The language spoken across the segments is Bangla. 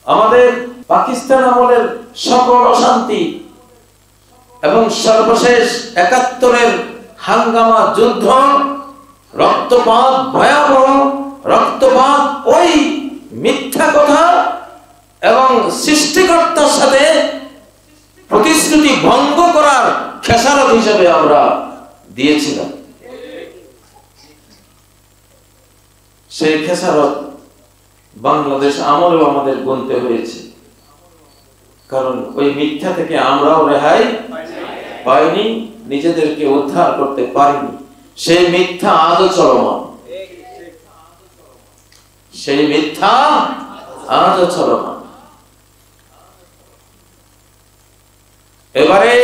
আমাদের পাকিস্তান আমলের সকল অশান্তি এবং সর্বশেষ ৭১-এর হাঙ্গামা যুদ্ধ, রক্তপাত, ভয়াবহ রক্তপাত, ওই মিথ্যা কথা এবং সৃষ্টিকর্তার সাথে প্রতিশ্রুতি ভঙ্গ করার খেসারত হিসেবে আমরা দিয়েছিলাম। সেই খেসারত বাংলাদেশ আমলেও আমাদের গুনতে হয়েছে, কারণ ওই মিথ্যা থেকে আমরাও রেহাই পাইনি, নিজেদেরকে উদ্ধার করতে পারিনি। সেই মিথ্যা আজও চলমান, সেই মিথ্যা আজও চলমান। এবারে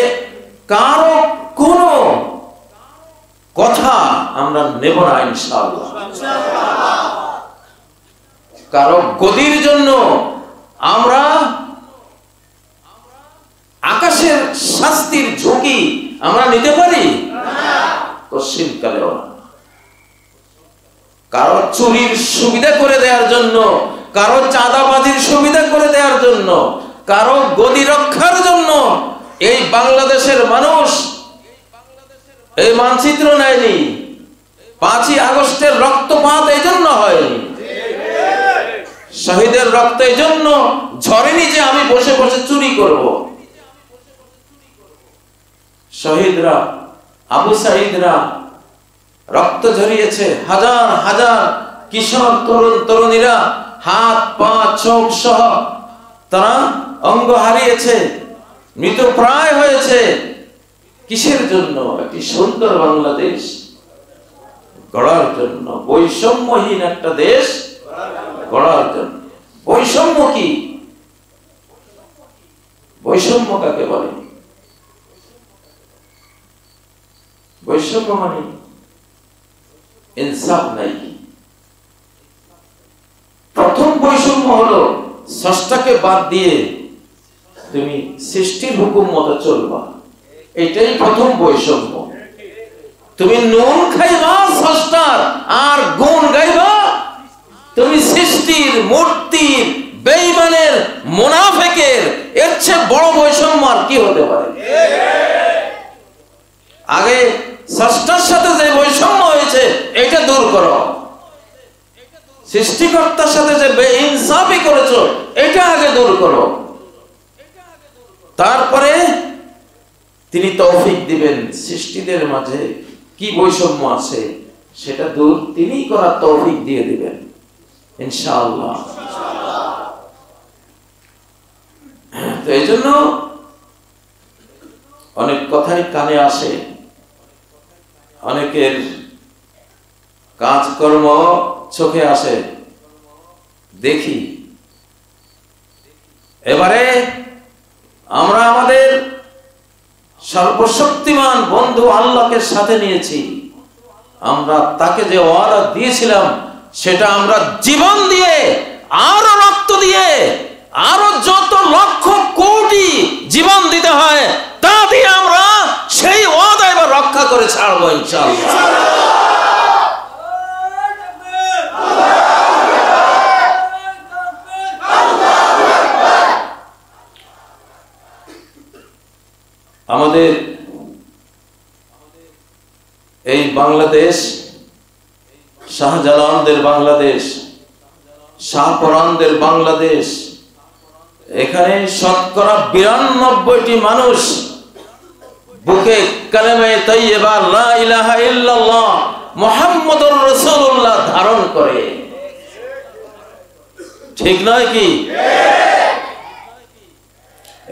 কারো কোনো কথা আমরা নেব না ইনশাআল্লাহ। কারো গদির জন্য আমরা আকাশের শাস্তির ঝুঁকি আমরা নিতে পারি কশিনকালেও না। কারো চুরির সুবিধা করে দেওয়ার জন্য, কারো চাঁদাবাজির সুবিধা করে দেওয়ার জন্য, কারো গদি রক্ষার জন্য এই বাংলাদেশের মানুষ এই মানচিত্র নেয়নি। ৫ই আগস্টের রক্তপাত এই জন্য হয়নি, শহীদের রক্ত এই জন্য ঝরেনি যে আমি বসে বসে চুরি করব। শহীদরা, আবু সাঈদরা রক্ত ঝরিয়েছে, হাজার হাজার কিশোর তরুণ তরুণীরা হাত পা চোখ সহ তারা অঙ্গ হারিয়েছে, মৃতপ্রায় হয়েছে। কিসের জন্য? একটি সুন্দর বাংলাদেশ গড়ার জন্য, বৈষম্যহীন একটা দেশ গড়ার জন্য। বৈষম্য কি? বৈষম্য কাকে বলে? বৈষম্য মানে ইনসাফ নাই। প্রথম বৈষম্য হলো স্রষ্টাকে বাদ দিয়ে তুমি সৃষ্টির হুকুম মতো চলবা, এটাই প্রথম বৈষম্য। তুমি নুন খাইবা স্রষ্টার আর গুণ গাইবা তুমি সৃষ্টির, মূর্তির, বেঈমানের, মুনাফিকের। এর চেয়ে বড় বৈষম্য আর কি হতে পারে? আগে স্রষ্টার সাথে যে বৈষম্য হয়েছে এটা দূর করো, সৃষ্টিকর্তার সাথে যে বেইনসাফি করেছো এটা আগে দূর করো, তারপরে তিনি তৌফিক দিবেন সৃষ্টিদের মাঝে কি বৈষম্য আছে সেটা দূর তিনি করার তৌফিক দিয়ে দিবেন ইনশাআল্লাহ। তো এই জন্য অনেক কথাই কানে আসে, অনেকের কাজকর্ম চোখে আসে, দেখি। এবারে আমরা আমাদের সর্বশক্তিমান বন্ধু আল্লাহকে সাথে নিয়েছি। আমরা তাকে যে ওয়াদা দিয়েছিলাম সেটা আমরা জীবন দিয়ে, আরো রক্ত দিয়ে, আরো যত লক্ষ কোটি জীবন দিতে হয় তা দিয়ে আমরা সেই ওয়াদা এবার রক্ষা করে ছাড়বো ইনশাআল্লাহ। আমাদের এই বাংলাদেশ শাহজালালদের বাংলাদেশ, শাহপরানদের বাংলাদেশ। এখানে শতকরা ৯২টি মানুষ বুকে কালেমে তাইয়্যিবা লা ইলাহা ইল্লাল্লাহ মুহাম্মাদুর রাসূলুল্লাহ ধারণ করে, ঠিক নয় কি?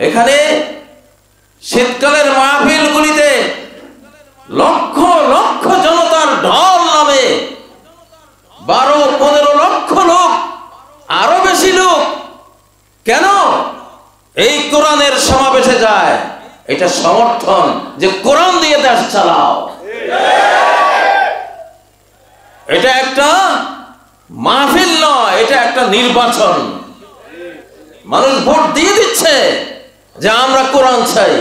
এখানে শীতকালের মাহফিলগুলিতে লক্ষ লক্ষ জনতার ঢল নামে, ১২-১৫ লক্ষ লোক, আরো বেশি লোক। কেন এই কোরআনের সমাবেশে যায়? এটা সমর্থন যে কোরআন দিয়ে দেশ চালাও। এটা একটা মাহফিল নয়, এটা একটা নির্বাচন। মানুষ ভোট দিয়ে দিচ্ছে যে আমরা কোরআন চাই,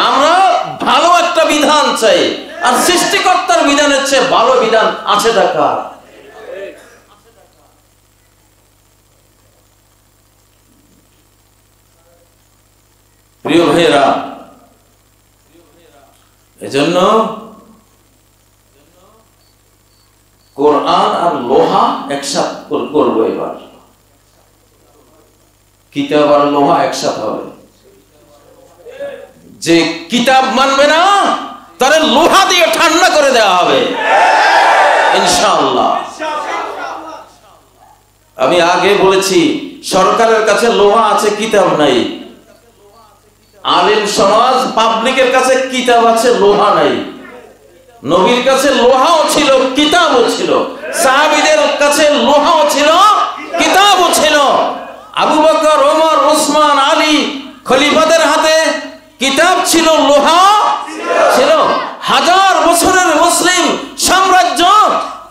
আমরা ভালো একটা বিধান চাই। আর সৃষ্টিকর্তার বিধানের চেয়ে ভালো বিধান আছে টাকা। প্রিয় ভাইরা, এজন্য কোরআন আর লোহা একসাথে করবো। এবার কিতাব আর লোহা একসাথে হবে। যে কিতাব মানবে না তারে লোহা দিয়ে ঠান্ডা করে দেওয়া হবে ইনশাআল্লাহ। আমি আগে বলেছি, সরকারের কাছে লোহা আছে, কিতাব নাই। আলেম সমাজ পাবলিকের কাছে কিতাব আছে, লোহা নাই। নবীর কাছে লোহাও ছিল, কিতাবও ছিল। সাহাবীদের কাছে লোহাও ছিল, কিতাবও ছিল। আবু বকর, ওমর, ওসমান, আলী খলিফাদের হাতে কিতাব ছিল, লোহা ছিল। হাজার বছরের মুসলিম সাম্রাজ্য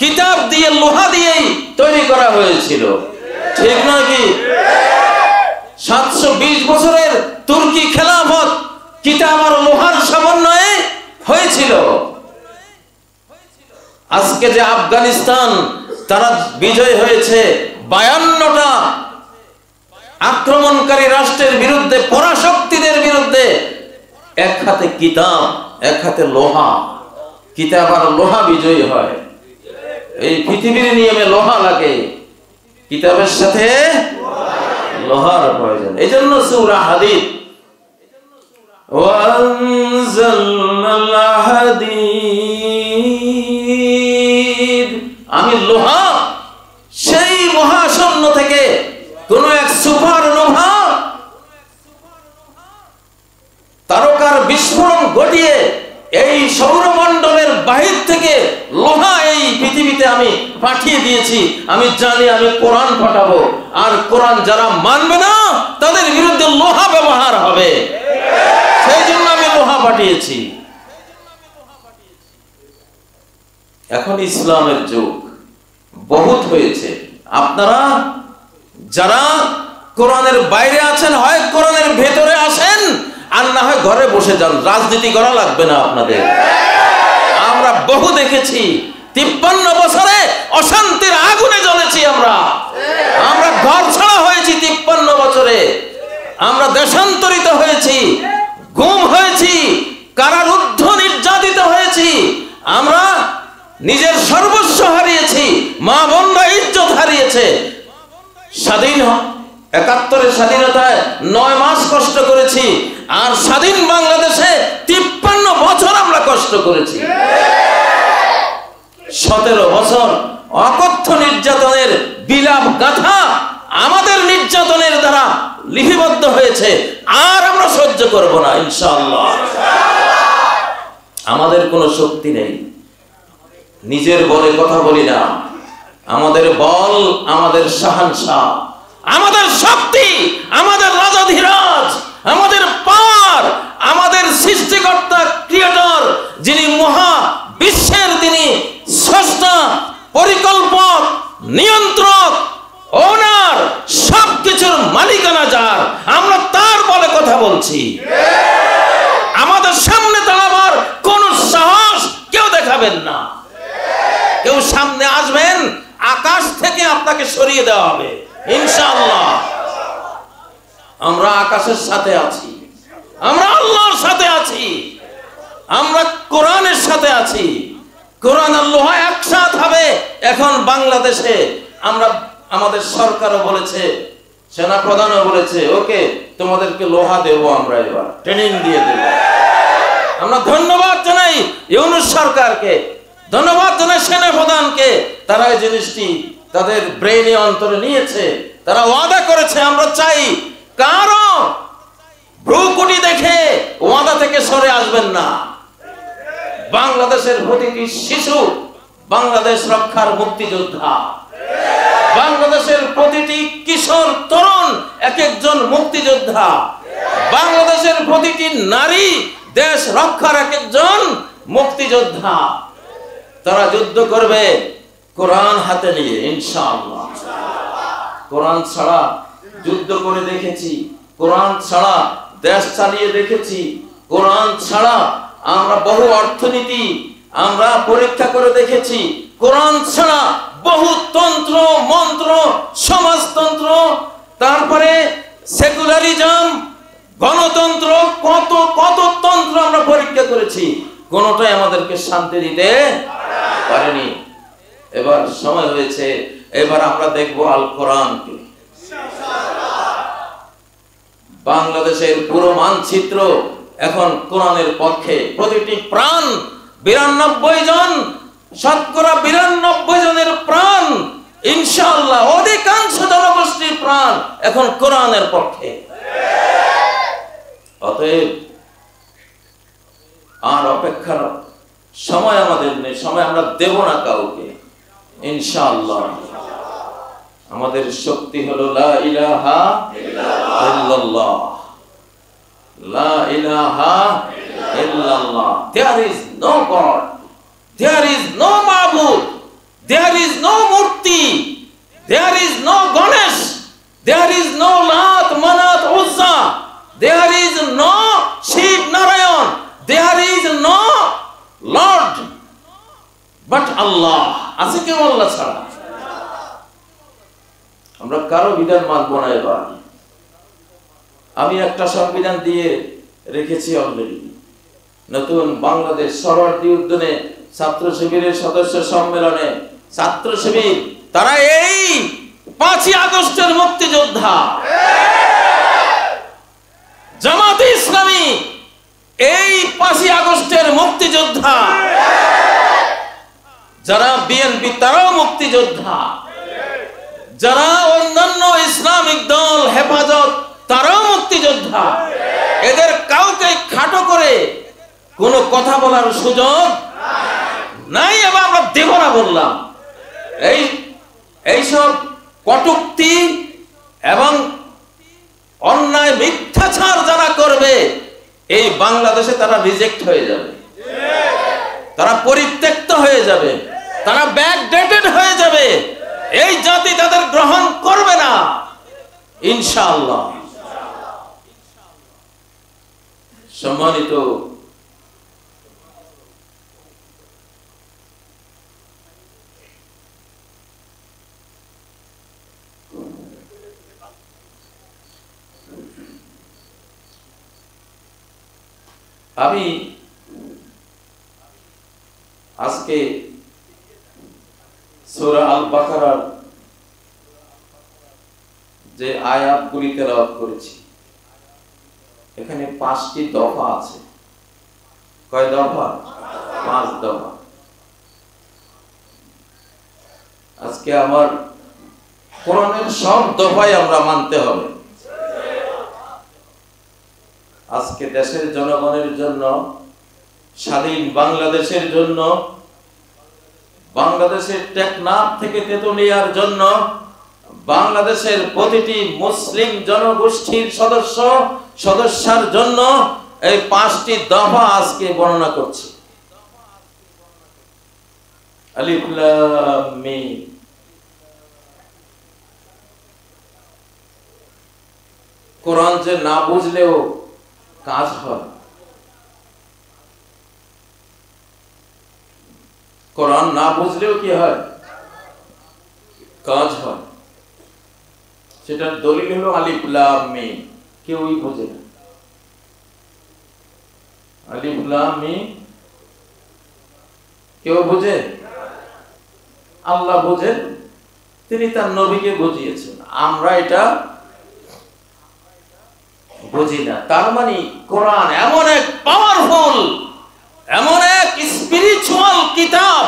কিতাব দিয়ে, লোহা দিয়েই তৈরি করা হয়েছিল, ঠিক নাকি? 720 বছরের তুর্কি খেলাফত কিতাব আর লোহার সমন্বয়ে হয়েছিল। আজকে যে আফগানিস্তান তারা বিজয় হয়েছে 52টা আক্রমণকারী রাষ্ট্রের বিরুদ্ধে, পরাশক্তিদের বিরুদ্ধে, এক হাতে কিতাব, এক হাতে লোহা। কিতাব আর লোহা বিজয়ী হয়। এই পৃথিবীর নিয়মে লোহা লাগে, কিতাবের সাথে লোহার প্রয়োজন। এই জন্য সূরা হাদীদ, ওয়ানজালনাল হাদীদ, আমি লোহা সেই মহাশূন্য থেকে কোন এক সুপারনোভা তারকার বিস্ফোরণ ঘটিয়ে এই সৌরমণ্ডলের বাহির থেকে লোহা এই পৃথিবীতে আমি পাঠিয়ে দিয়েছি। আমি জানি আমি কোরআন পাঠাবো, আর কোরআন যারা মানবে না তাদের বিরুদ্ধে লোহা ব্যবহার হবে। সেই জন্য আমি লোহা পাঠিয়েছি। এখন ইসলামের যুগ বহুত হয়েছে। আপনারা যারা কোরআনের বাইরে আছেন, হয় কোরআনের ভেতরে আসেন, আর না হয় ঘরে বসে যান। রাজনীতি করা লাগবে না আপনাদের। আমরা বহু দেখেছি, 53 বছরে অশান্তির আগুনে জ্বলেছি। আমরা ঘর ছাড়া হয়েছি 53 বছরে। আমরা দেশান্তরিত হয়েছি, গুম হয়েছি, কারারুদ্ধ নির্যাতিত হয়েছি। আমরা নিজের সর্বস্ব হারিয়েছি, মা বোনরা ইজ্জত হারিয়েছে। স্বাধীন 71-এর স্বাধীনতায় 9 মাস কষ্ট করেছি, আর স্বাধীন বাংলাদেশে 53 বছর আমরা কষ্ট করেছি। 17 বছর অকথ্য নির্যাতনের বিলাপ গাথা আমাদের নির্যাতনের দ্বারা লিপিবদ্ধ হয়েছে। আর আমরা সহ্য করব না ইনশাআল্লাহ। আমাদের কোনো শক্তি নেই, নিজের বলে কথা বলি না। আমাদের বল আমাদের শাহানশাহ, আমাদের শক্তি আমাদের রাজাধিরাজ, আমাদের পাওয়ার আমাদের সৃষ্টিকর্তা, ক্রিয়েটর, যিনি মহা বিশ্বের, তিনি স্রষ্টা, পরিকল্পক, নিয়ন্ত্রক, ওনার, সবকিছুর মালিকানা যার। আমরা তার বলে কথা বলছি। আমাদের সামনে দাঁড়াবার কোন সাহস কেউ দেখাবেন না। কেউ সামনে আসবেন, আকাশ থেকে আপনাকে সরিয়ে দেওয়া হবে ইনশাআল্লাহ। আমরা আকাশের সাথে আছি, আমরা আল্লাহর সাথে আছি, আমরা কোরআনের সাথে আছি। কোরআন আর লোহা একসাথ হবে। এখন বাংলাদেশে আমরা, আমাদের সরকারও বলেছে, সেনা প্রধানও বলেছে, ওকে তোমাদেরকে লোহা দেবো, আমরা এবার ট্রেনিং দিয়ে দেব। আমরা ধন্যবাদ জানাই ইউনূস সরকারকে, ধন্যবাদ জানাই সেনা প্রধানকে। তারা এই জিনিসটি তাদের ব্রেইনে অন্তরে নিয়েছে, তারা ওয়াদা করেছে। আমরা চাই কারো ভ্রুকুটি দেখে ওয়াদা থেকে সরে আসবেন না। বাংলাদেশের প্রতিটি শিশু বাংলাদেশ রক্ষার মুক্তিযোদ্ধা, বাংলাদেশের প্রতিটি কিশোর তরুণ এক একজন মুক্তিযোদ্ধা, বাংলাদেশের প্রতিটি নারী দেশ রক্ষার এক একজন মুক্তিযোদ্ধা। তারা যুদ্ধ করবে কোরআন হাতে নিয়ে ইনশাআল্লাহ। কোরআন ছাড়া যুদ্ধ করে দেখেছি, কোরআন ছাড়া দেশ চালিয়ে দেখেছি, কোরআন ছাড়া আমরা বহু অর্থনীতি আমরা পরীক্ষা করে দেখেছি, কোরআন ছাড়া বহু তন্ত্র মন্ত্র, সমাজতন্ত্র, তারপরে সেকুলারিজম, গণতন্ত্র, কত কত তন্ত্র আমরা পরীক্ষা করেছি, কোনটাই আমাদেরকে শান্তি দিতে পারেনি। এবার সময় হয়েছে, এবার আমরা দেখব আল কোরআনকে। বাংলাদেশের পুরো মানচিত্র এখন কোরআনের পক্ষে। প্রতিটি প্রাণ 92 জন, শতকরা 92 জনের প্রাণ, ইনশাআল্লাহ অধিকাংশ জনগোষ্ঠীর প্রাণ এখন কোরআনের পক্ষে। অতএব আর অপেক্ষার সময় আমাদের নেই, সময় আমরা দেব না কাউকে, ইনশাআল্লাহ। আমাদের শক্তি হলো লা ইলাহা ইল্লাল্লাহ, লা ইলাহা ইল্লাল্লাহ। There is no God, there is no ma'bud, there is no murti, there is no Ganesh, there is no Lat, Manat, Uzza, there is no Shiv, Narayan, there is no Lord but Allah। আছে কেউ আল্লাহ ছাড়া? আমরা কারো বিধান মানব না। এবার আমি একটা সংবিধান দিয়ে রেখেছি অলরেডি। নতুন বাংলাদেশ সরোয়ার্দী উদ্যানে ছাত্র শিবিরের সদস্য সম্মেলনে ছাত্র শিবির তারা এই 5ই আগস্টের মুক্তিযোদ্ধা, জামাতে ইসলামী এই 5ই আগস্টের মুক্তিযোদ্ধা, যারা বিএনপি তারাও মুক্তিযোদ্ধা, যারা অন্যান্য ইসলামিক দল হেফাজত তারাও মুক্তিযোদ্ধা। এদের কাউকে খাটো করে কোনো কথা বলার সুযোগ নাই, এবং আমরা দেব না বললাম। এইসব কটূক্তি এবং অন্যায় মিথ্যাচার যারা করবে এই বাংলাদেশে তারা রিজেক্ট হয়ে যাবে, তারা পরিত্যক্ত হয়ে যাবে, তারা ব্যাকডেটেড হয়ে যাবে। এই জাতি তাদের গ্রহণ করবে না ইনশাআল্লাহ। সম্মানিত আমি আজকে সূরা আল বাকারার যে আয়াতগুলি তেলাওয়াত করেছি, এখানে 5টি দফা আছে। কয় দফা? 5 দফা। আজকে আমার কোরআনের সব দফাই আমরা মানতে হবে। আজকে দেশের জনগণের জন্য, স্বাধীন বাংলাদেশের জন্য, বাংলাদেশের টেকনাফ থেকে তেতুলিয়ার জন্য, বাংলাদেশের প্রতিটি মুসলিম জনগোষ্ঠীর সদস্যের জন্য এই 5টি দফা আজকে বর্ণনা করছি। আলিফ লাম মিম। কোরআন যে না বুঝলেও কাজ হয়, কোরআন না বুঝলেও কি হয়? কাজ হয়। সেটার দলিল হলো আলিফ লাম মিম। কেউই বোঝে না আলিফ লাম মিম। কেউ বোঝে? আল্লাহ বোঝেন, তিনি তার নবীকে বুঝিয়েছেন। আমরা এটা বুঝি না। তার মানে কোরআন এমন এক পাওয়ারফুল, এমন এক স্পিরিচুয়াল কিতাব,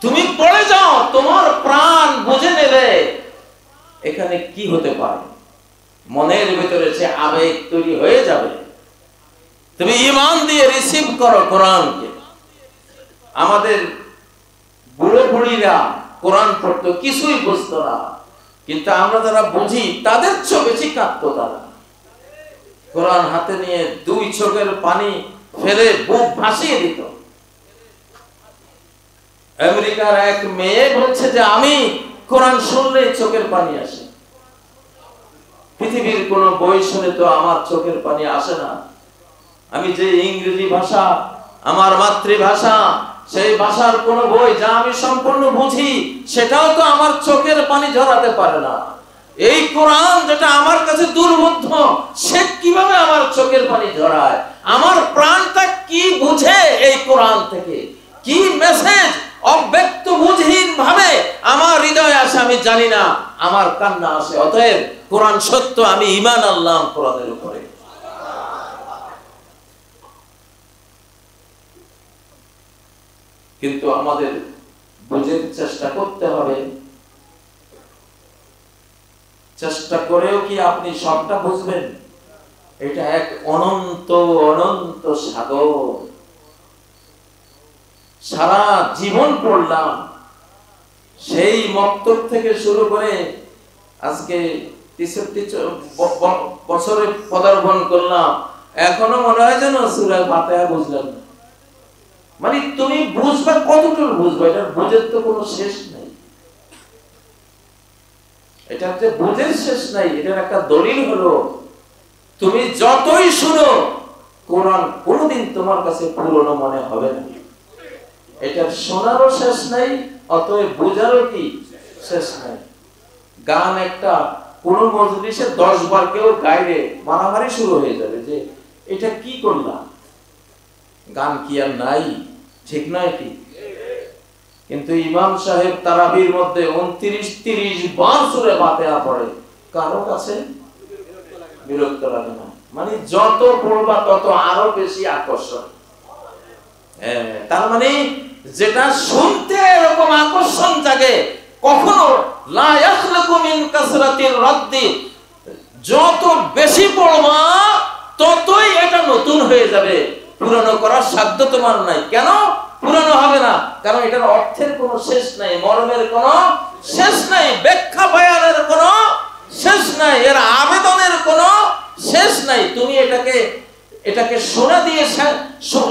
তুমি পড়ে যাও তোমার প্রাণ বুঝে নেবে এখানে কি হতে পারে। মনের ভিতরে সে আবেগ তৈরি হয়ে যাবে। তুমি ঈমান দিয়ে রিসিভ করো কোরআনকে। আমাদের বুড়ো বুড়িরা কোরআন পড়তো, কিছুই বুঝতো না, কিন্তু আমরা যারা বুঝি তাদের চেয়ে বেশি কাঁদতো। তারা কোরআন হাতে নিয়ে 2 চোখের পানি ফেলে বুক ভাসিয়ে দিত। আমেরিকার এক মেয়ে বলছে যে আমি কোরআন শুনলে চোখের পানি আসে। পৃথিবীর কোন বই শুনে তো আমার চোখের পানি আসে না। আমি যে ইংরেজি ভাষা আমার মাতৃভাষা, সেই ভাষার কোন বই যা আমি সম্পূর্ণ বুঝি সেটাও তো আমার চোখের পানি ঝরাতে পারে না। এই কোরআন যেটা আমার কাছে দুর্বোধ্য, সে কিভাবে আমার চোখের পানি ঝরায়, আমার প্রাণটা কি বুঝে এই কোরআন থেকে, কি মেসেজ অব্যক্ত বুঝহীন ভাবে আমার হৃদয়ে আসে আমি জানি না, আমার কান্না আসে। অতএব কোরআন সত্য, আমি ঈমান আনলাম কোরআনের উপরে। কিন্তু আমাদের বুঝে চেষ্টা করতে হবে। চেষ্টা করেও কি আপনি সবটা বুঝবেন? এটা এক অনন্ত অনন্ত সাগর। সারা জীবন পড়লাম, সেই মক্তব থেকে শুরু করে আজকে 63 বছরে পদার্পণ করলাম, এখনো মনে হয় যেন সূরা ফাতিহা বুঝলাম না। মানে তুমি বুঝবা কতটুকু বুঝবা, এটা বুঝের তো কোনো শেষ নাই। এটা যে বুঝের শেষ নাই, এটার একটা দলিল হলো তুমি যতই শুনো কোরআন কোনোদিন তোমার কাছে পুরনো মনে হবে না। এটা শোনারও শেষ নাই, অতএব বুঝারও কি শেষ নাই। গান একটা কোন মজলিসে 10 বার কেউ গাইলে মারামারি শুরু হয়ে যাবে যে এটা কি করলাম, গান কি আর নাই, ঠিক নয় কি? কিন্তু ইমাম সাহেব তারাবির মধ্যে 29-30 বার সূরা ফাতিহা পড়ে, কারো কাছে বিরক্ত লাগে না। মানে যত পড়বা তত আরো বেশি আকর্ষণ। তার মানে যেটা শুনতে এরকম আকর্ষণ জাগে, কখনো লা ইয়াখলাকু মিন কাসরাতির রাদ্দি, যত বেশি পড়বা ততই এটা নতুন হয়ে যাবে, পুরনো করার সাধ্য তোমার নাই। কেন পুরনো হবে না? কারণ এটার অর্থের কোনো শেষ নাই, মর্মের কোনো শেষ নাই, ব্যাখ্যা বয়ানের কোনো শেষ নাই, এর আবেদনের কোনো শেষ নাই। তুমি এটাকে শোনা দিয়ে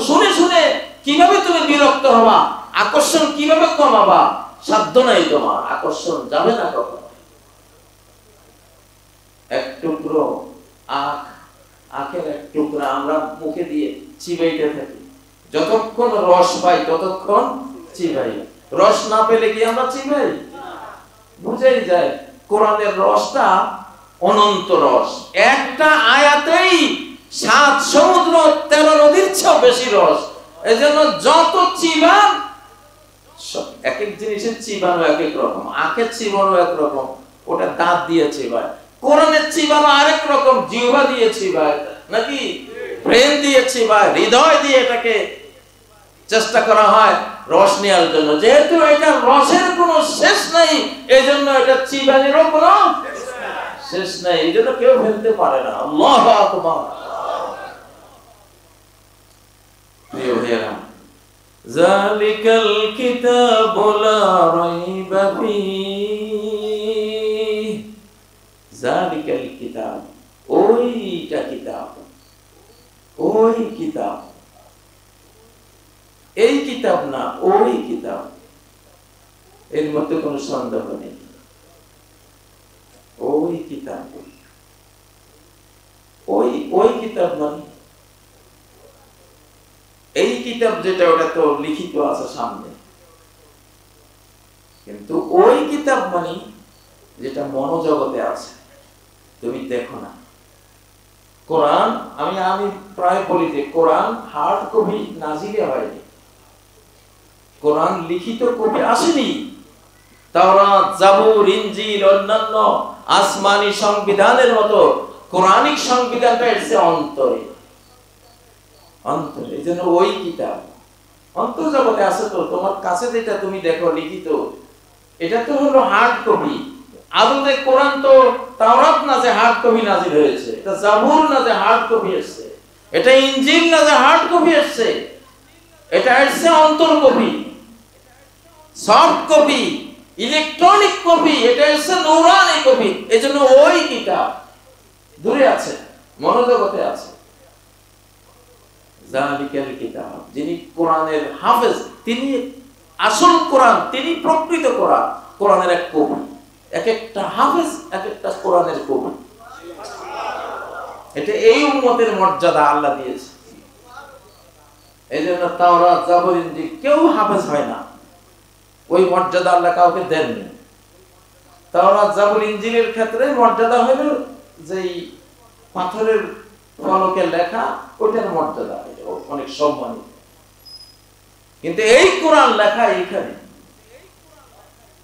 শুনে শুনে কিভাবে তুমি বিরক্ত হবা, আকর্ষণ কিভাবে কমাবা, সাধ্য নাই তোমার, আকর্ষণ যাবে না কখনো। এক টুকরো আখের এক টুকরা আমরা মুখে দিয়ে চিবাইতে থাকি, যতক্ষণ রস পাই ততক্ষণ চিবাই, রস না পেলে কি আমরা চিবাই? বুঝাই যায় কোরআনের রসটা অনন্ত রস। একটা আয়াতেই 7 সমুদ্র 13 নদীর চেয়েও বেশি রস। এজন্য যত চিবান, এক এক জিনিসের চিবানো এক এক রকম, আখের চিবানো এক রকম, ওটা দাঁত দিয়ে চিবায়। কোরআনের চিবানো আরেক রকম, জিহ্বা দিয়ে চিবায়, নাকি ব্রেন দিয়ে চিবায়, হৃদয় দিয়ে এটাকে চেষ্টা করা হয় রস নেওয়ার জন্য। যেহেতু এটা রসের কোনো শেষ নাই, এজন্য এটা চিবানোরও কোনো শেষ নাই, এজন্য কেউ ফেলতে পারে না। আল্লাহু আকবার। প্রিয় ভাইরা, যালিকাল কিতাবু লা রাইবা ফীহি, যালিকাল কিতাব, ওইটা কিতাব, ওই কিতাব, এই কিতাব না, ওই কিতাব, এর মধ্যে কোনো সন্দেহ নেই। ওই কিতাব, ওই কিতাব মানে এই কিতাব যেটা, ওটা তো লিখিত আছে সামনে, কিন্তু ওই কিতাব মানে যেটা মনোজগতে আছে, তুমি দেখো না। কোরআন আমি প্রায় বলি যে কোরআন হার্ড কপি নাজিলে হয়নি, কোরআন লিখিত কপি আসেনি। তাওরাত, জাবুর, ইনজিল, অন্যান্য আসমানি সংবিধানের মতো কোরআনিক সংবিধানটা এসেছে অন্তরে, অন্তরে। এই জন্য ওই কিতাব অন্তর্জগতে আছে। তো তোমার কাছে যেটা তুমি দেখো লিখিত, এটা তো হলো হার্ড কপি। আদতে কোরআন তো তাওরাত না যে হার্ড কপি নাজিল হয়েছে, এটা জাবুর না যে হার্ড কপি এসেছে, এটা ইনজিল না যে হার্ড কপি এসেছে, এটা এসেছে অন্তর copy, soft copy, electronic copy, এটা এসেছে নূরানী কপি। এজন্য ওই কিতাব দূরে আছে, মনোজগতে আছে। যালিকাল কিতাব, যিনি কোরআনের হাফেজ, তিনি আসল কোরআন, তিনি প্রকৃত কোরআন, কোরআনের এক কবি। এক একটা হাফেজ এক একটা কোরআনের কবি। এটা এই উম্মতের মর্যাদা আল্লাহ দিয়েছে। এই জন্য তাওরাত, জাবুর, ইনজিল কেউ হাফেজ হয় না, ওই মর্যাদা আল্লাহ কাউকে দেননি। তাওরাত, জাবুর, ইনজিলের ক্ষেত্রে মর্যাদা হলো যে পাথরের ফলকে লেখা, ওটার মর্যাদা অনেক সম্মানিত। কিন্তু এই কোরআন লেখা এইখানে,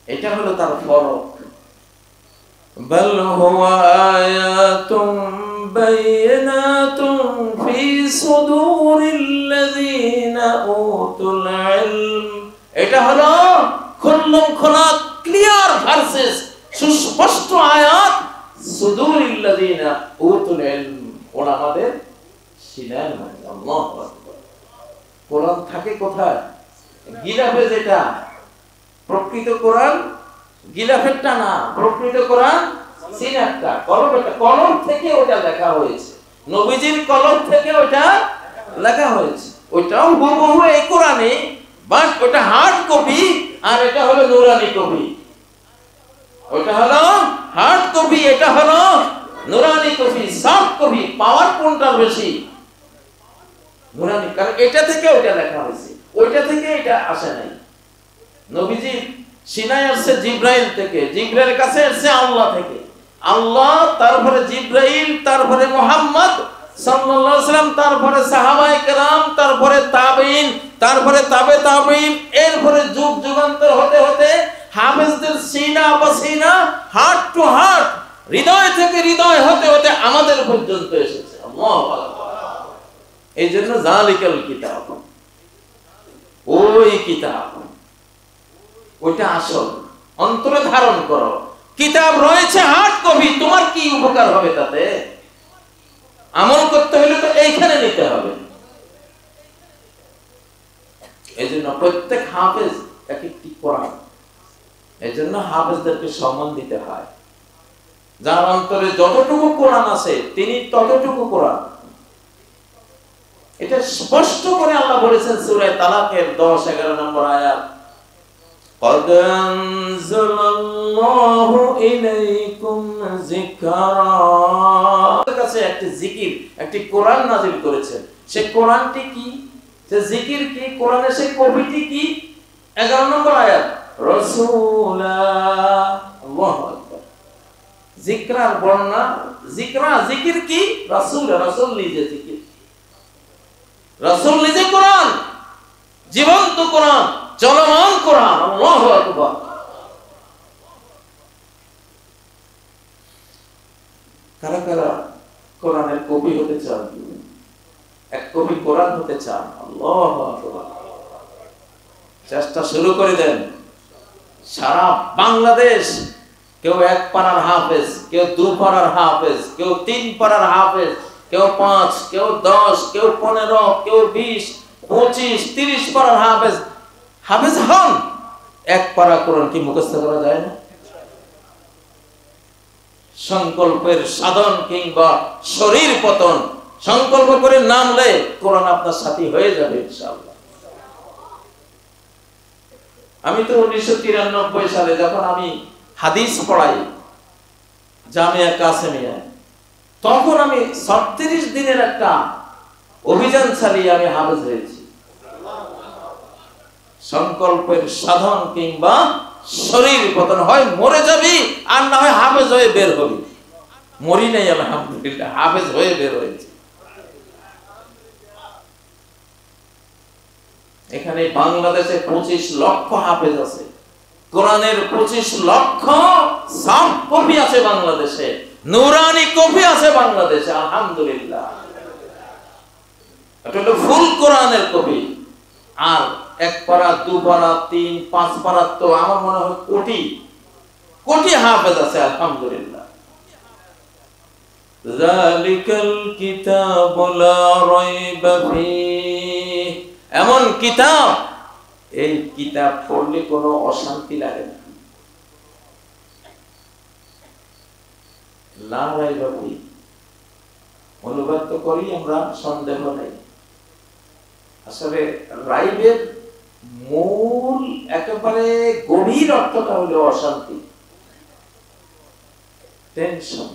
এটা হলো তার ফরক। বাল হুয়া আয়াতুম বাইয়িনাতুম ফি সুদুরিল্লাযিনা উতুল ইলম, এটা হলো খোলা ক্লিয়ার ভার্সেস, সুস্পষ্ট আয়াত। সুদুরিল্লাযিনা উতুল ইলম, ওরা আমাদের সিনার মধ্যে। আল্লাহু আকবার। কোরআন থাকে কোথায়? গিলাফে। যেটা প্রকৃত কোরআন গিলাফেরটা না, প্রকৃত কোরআন সিনারটা, কলমটা। কলম থেকে ওটা লেখা হয়েছে, নবীজির কলম থেকে ওটা লেখা হয়েছে। ওইটাও হুবহু এই কোরআনে, বাট ওটা হার্ড কপি, আর এটা হলো নুরানি কপি। ওটা হলো হার্ড কপি, এটা হলো নুরানি কপি, সফট কপি। পাওয়ার কোনটা বেশি? নুরানি, কারণ এটা থেকে ওটা লেখা হয়েছে, ওইটা থেকে এটা আসে নাই। নবীজি সিনায় আসছে জিব্রাইল থেকে, জিব্রাইলের কাছে আসছে আল্লাহ থেকে। আল্লাহ, তারপরে জিব্রাইল, তারপরে মুহাম্মদ সাল্লাল্লাহু আলাইহি ওয়াসাল্লাম, তারপরে সাহাবায়ে কেরাম, তারপরে তাবেঈন, তারপরে তাবে তাবেঈন, এরপরে যুগ যুগান্তর হতে হতে হাফেজদের সিনা বাসিনা, হার্ট টু হার্ট, হৃদয় থেকে হৃদয় হতে হতে আমাদের পর্যন্ত এসেছে। আল্লাহু আকবার। এই জন্য জালিকাল কিতাব, ওই কিতাব, ওইটা আসল, অন্তরে ধারণ করো। কিতাব রয়েছে হার্ড কপি, তোমার কি উপকার হবে তাতে? আমল করতে হলে তো এইখানে নিতে হবে। এই জন্য প্রত্যেক হাফেজ এক একটি কোরআন। এই জন্য হাফেজদেরকে সম্মান দিতে হয়। যার অন্তরে যতটুকু কোরআন আছে তিনি ততটুকু কোরআন। এটা স্পষ্ট করে আল্লাহ বলেছেন সূরা তালাকের 10-11 নম্বর আয়াত, قد أنزل الله إليكم ذكرا, কাছে একটি জিকির, একটি কোরআন নাযিল করেছেন। সেই কোরআনটি কি, সে জিকির কি, কোরআনের সেই কবিটি কি? 11 নম্বর আয়াত, রাসূলা। আল্লাহু আকবার। জিকরার বর্ণনা, জিকরা, জিকির কি? রাসূল, রাসূল নিজে জিকির, রাসূল নিজে কোরআন, জীবন্ত কোরআন, চলমান কোরআন। আল্লাহু আকবার। কারা কারা কোরআনের কবি হতে চান? এক কবি কোরআন হতে চান? আল্লাহু আকবার। চেষ্টা শুরু করে দেন। সারা বাংলাদেশ কেউ 1 পারার হাফেজ, কেউ 2 পারার হাফেজ, কেউ 3 পারার হাফেজ, কেউ 5, কেউ 10, কেউ 15, কেউ 20, 25, 30 পারার হাফেজ। হাফেজ হন। 1 পারা কোরআন কি মুখস্থ করা যায় না? সংকল্পের সাধন কিংবা শরীর পতন, সংকল্প করে নামলে কোরআন আপনার সাথী হয়ে যাবে ইনশাআল্লাহ। আমি তো 1993 সালে যখন আমি হাদিস পড়াই জামিয়া কাসেমিয়ায়, তখন আমি 36 দিনের একটা অভিযান চালিয়ে আমি হাফেজ হয়েছি। সংকল্পের সাধন কিংবা শরীর পতন, হয় মরে যাবি আর না হয় হাফেজ হয়ে বের হবি। মরি নাই আলহামদুলিল্লাহ, হাফেজ হয়ে বের হয়েছে। এখানে বাংলাদেশে 25 লক্ষ হাফেজ আছে, কোরআনের 25 লক্ষ সফট কপি আছে বাংলাদেশে, নুরানি কপি আছে বাংলাদেশে আলহামদুলিল্লাহ। এটা হলো ফুল কোরআনের কপি। আর 1 পারা, 2 পারা, 3, 5 পারা তো আমার মনে হয় কোটি কোটি হাফেজ আছে আলহামদুলিল্লাহ। যালিকাল কিতাবু লা রাইবা ফীহ, এমন কিতাব, এই কিতাব পড়লে কোনো অশান্তি লাগে না। লা রাইবা ফীহ অনুবাদ তো করি আমরা, সন্দেহ নেই। আসলে রাইবের মূল একেবারে গভীর অর্থটা হলো অশান্তি, টেনশন,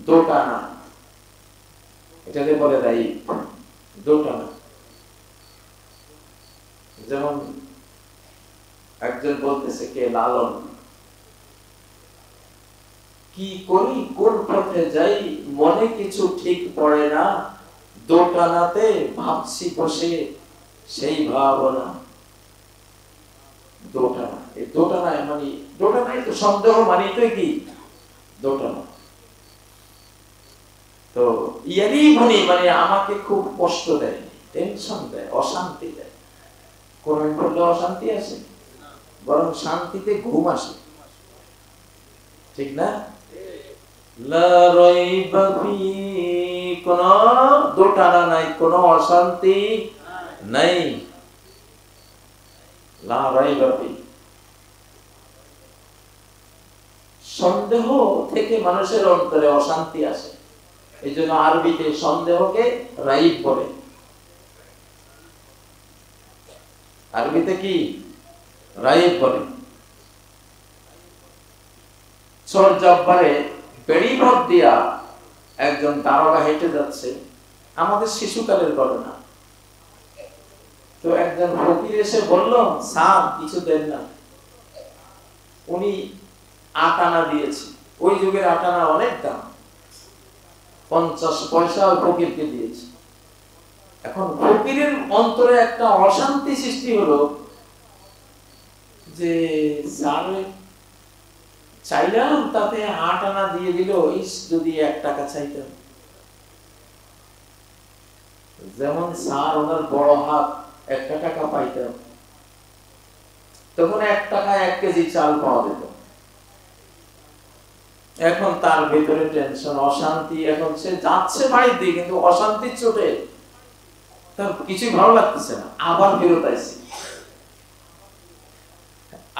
দোটানা, এটাকে বলে রাইব, দোটানা। যেমন একজন বলতেছে কে লালন, কি করি কোন পথে যাই মনে কিছু ঠিক পড়ে না, দোটানাতে ভাবছি বসে সেই ভাবনা। দোটানা, এই দোটানায় মানে দোটানায় তো সন্দেহ মানে তো কি দোটানা। তো ইয়ারিবুনি মানে আমাকে খুব কষ্ট দেয়, টেনশন দেয়, অশান্তি দেয়। কোরআন পড়লে অশান্তি আসে, বরং শান্তিতে ঘুম আসে, ঠিক না? লা রাইবা ফি, কোনো দোটানা নাই, কোনো অশান্তি নাই। লা রাইবা ফি, সন্দেহ থেকে মানুষের অন্তরে অশান্তি আসে। এই জন্য আরবিতে সন্দেহকে রাইব বলে। আরবিতে কি রাইব বলে। চর জব্বারে বেড়িপথ দিয়া একজন দারোগা হেঁটে যাচ্ছে, আমাদের শিশুকালের ঘটনা। তো একজন ফকির এসে বলল, স্যার কিছু দেন না। উনি 8 আনা দিয়েছে, ওই যুগের 8 আনা অনেক দাম, 50 পয়সা ফকিরকে দিয়েছে। এখন ফকিরের অন্তরে একটা অশান্তি সৃষ্টি হলো যে স্যার চাইলাম, তাতে 8 আনা দিয়ে দিল, যদি 1 টাকা চাইতাম। যেমন স্যার ওনার বড় হাত, 1 টাকা পাইতাম, তখন 1 টাকায় 1 কেজি চাল পাওয়া যেত। এখন তার ভিতরে টেনশন, অশান্তি। এখন সে যাচ্ছে বাড়িতে, কিন্তু অশান্তির চোটে তার কিছুই ভালো লাগতেছে না। আবার ফেরত আইছে,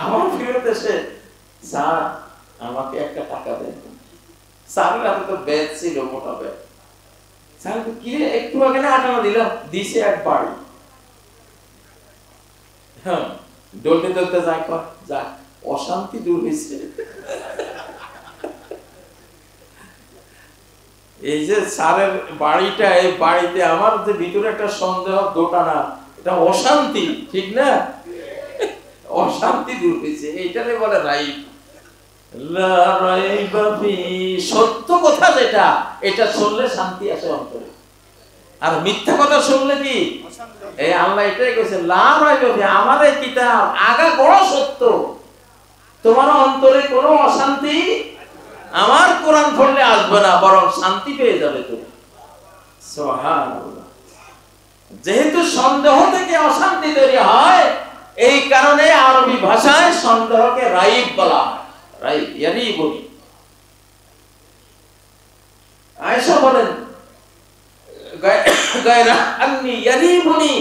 আবার ফেরত এসে, স্যার আমাকে 1 টাকা দেন। স্যারের হাতে তো ব্যাগ ছিল, মোটা ব্যাগ। স্যার কি রে, একটু আগে না 8 আনা দিলাম, দিছে একবার। হ্যাঁ, ডলতে ডলতে যাক, অশান্তি দূর হয়েছে। এই যে স্যারের বাড়িটা, এই বাড়িতে আমার যে ভিতরে একটা সন্দেহ, দোটানা, এটা অশান্তি, ঠিক না? অশান্তি দূর হয়েছে, এইটারে বলে রাইব। লা রাইবা ফি, সত্য কথা যেটা, এটা শুনলে শান্তি আসে অন্তরে। আর মিথ্যা কথা শুনলে কি, এই আল্লাহ এটাই কইছে, লা রাইবা ফি, আমার এই কিতাব আগা বড় সত্য, তোমার অন্তরে কোনো অশান্তি আমার কোরআন পড়লে আসবে না, বরং শান্তি পেয়ে যাবে তুমি। সুবহানাল্লাহ। যেহেতু সন্দেহ থেকে অশান্তি তৈরি হয়, এই কারণে আরবি ভাষায় সন্দেহকে রাইব বলা হয়। রাইব, ইয়ারিবুনি। আয়েশা বলেন, গায়রা আন্নি ইয়ারিবুনি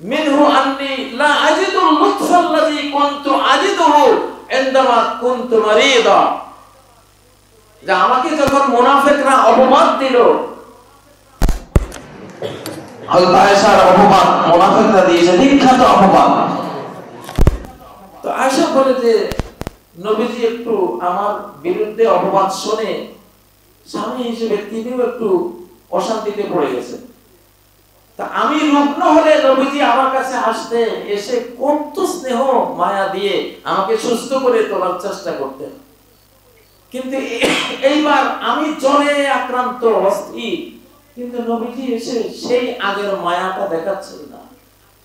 মিনহু আন্নি লা আজিদুল লুতফাল্লাযী কুনতু আজিদুহু ইনদামা কুনতু মারিদা। যে আমাকে যখন মুনাফিকরা অপবাদ দিল, হযরত আয়েশার অপবাদ মুনাফিকরা দিয়েছে, বিখ্যাত অপবাদ। তো আয়েশা বলে যে নবীজি একটু আমার বিরুদ্ধে অপবাদ শুনে স্বামী হিসেবে তিনিও একটু অশান্তিতে পড়ে গেছেন। তা আমি রুগ্ন হলে নবীজি আমার কাছে আসতে, এসে কত স্নেহ মায়া দিয়ে আমাকে সুস্থ করে তোলার চেষ্টা করতেন। কিন্তু এইবার আমি জ্বরে আক্রান্ত, অস্থির, কিন্তু নবীজি এসে সেই আগের মায়াটা দেখাচ্ছেন না,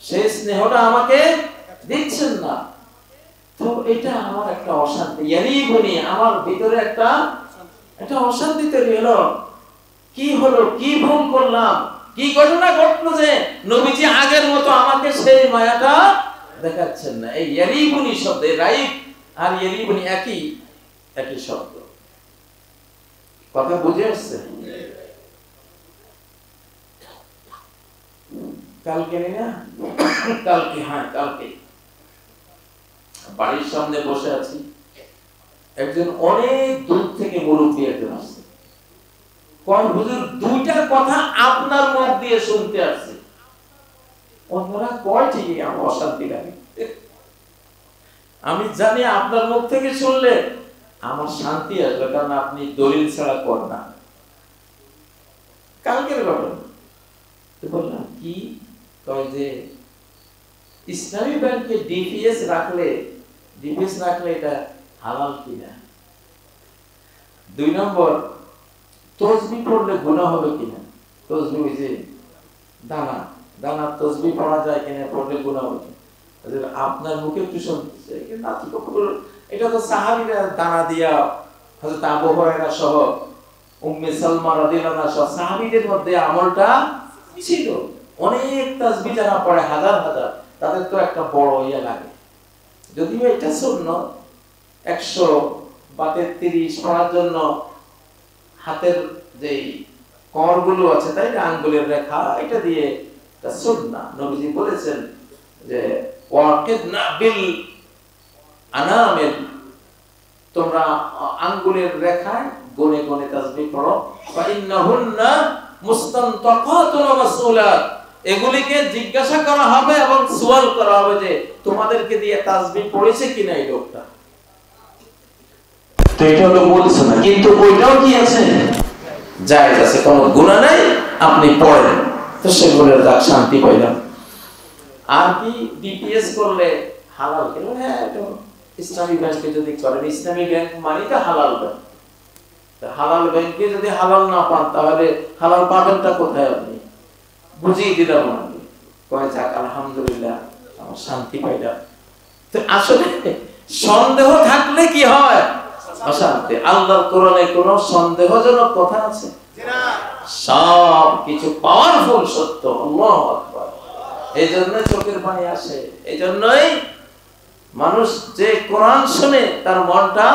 সেই স্নেহটা আমাকে দিচ্ছেন না। তো এটা আমার একটা অশান্তি, ইয়ারিবুনি, আমার ভিতরে একটা অশান্তি তৈরি হলো। কি হলো, কি ভুল করলাম, কি ঘটনা ঘটলো যে নবীজি আগের মতো আমাকে সেই মায়াটা দেখাচ্ছেন না। এই ইয়ারিবুনি শব্দে রাইব আর ইয়ারিবুনি একই শব্দ। কথা বুঝে আসছে? কালকে না, কালকে, হ্যাঁ কালকে বাড়ির সামনে বসে আছি, একজন অনেক দূর থেকে মুরব্বী একজন আসছে। কোন হুজুর, 2টা কথা আপনার মুখ দিয়ে শুনতে আসছে। অন্যরা কয় ঠিকই, আমার অশান্তি লাগে। আমি জানি আপনার মুখ থেকে শুনলে আমার শান্তি আসবে, কারণ আপনি দলিল ছাড়া করেন না। কালকের ঘটনা। তো বললাম কি, কয় যে ইসলামী ব্যাংকে ডিপিএস রাখলে এটা হালাল কিনা। 2 নম্বর, তসবিহ পড়লে গুনাহ হবে কিনা? তসবিহ ওই যে দানা দানা তসবিহ পড়া যায় কিনা, পড়লে গুনাহ হবে কিনা? আপনার মুখে একটু শুনতেছে না, এটা তো সাহাবীরা দানা দিয়া, হযরত আবু হুরায়রা সহ উম্মে সালমা রাদিয়াল্লাহু আনহা সহ সাহাবীদের মধ্যে আমলটা ছিল। অনেক তাসবিহ যারা পড়ে হাজার হাজার, তাদের তো একটা বড় ইয়া লাগে। যদিও এটা সুন্নাত, 100 বা 33 পড়ার জন্য হাতের যে করগুলো আছে, তাই না, আঙ্গুলের রেখা, এটা দিয়ে এটা সুন্নাহ। নবীজি বলেছেন যে ওয়াকিদনা বিল আনামিল, তোমরা আঙ্গুলের রেখায় গনে গনে তাসবিহ পড়ো। ফা ইন্নাহুন্না মুস্তানতাকাতুন ওয়া মাসউলাত, এগুলিকে জিজ্ঞাসা করা হবে এবং সওয়াল করা হবে যে তোমাদেরকে দিয়ে তাসবিহ পড়েছে কিনা এই লোকটা। তো এটা হলো বলছে না, কিন্তু ওইটাও কি আছে, জায়েজ আছে, কোনো গুনাহ নাই, আপনি পড়েন। তো সেগুলোর দাগ শান্তি পাইলাম। আর কি ডিপিএস করলে হালাল কিনা? হ্যাঁ, এটা ইসলামী ব্যাংকে যদি করেন, ইসলামী ব্যাংক মানে তো হালাল ব্যাংক। হালাল ব্যাংকে যদি হালাল না পান, তাহলে হালাল পাবেনটা কোথায়? আপনি বুঝিয়ে দিলাম আপনাকে, কয় যাক আলহামদুলিল্লাহ, আমার শান্তি পাইলাম। তো আসলে সন্দেহ থাকলে কি হয়? অশান্তি। আল্লাহর কোরআনে কোনো সন্দেহজনক কথা আছে? সব কিছু পাওয়ারফুল সত্য। আল্লাহু আকবার। এইজন্য চোখের পানি আসে। এইজন্যই মানুষ যে কোরআন শুনে তার মনটা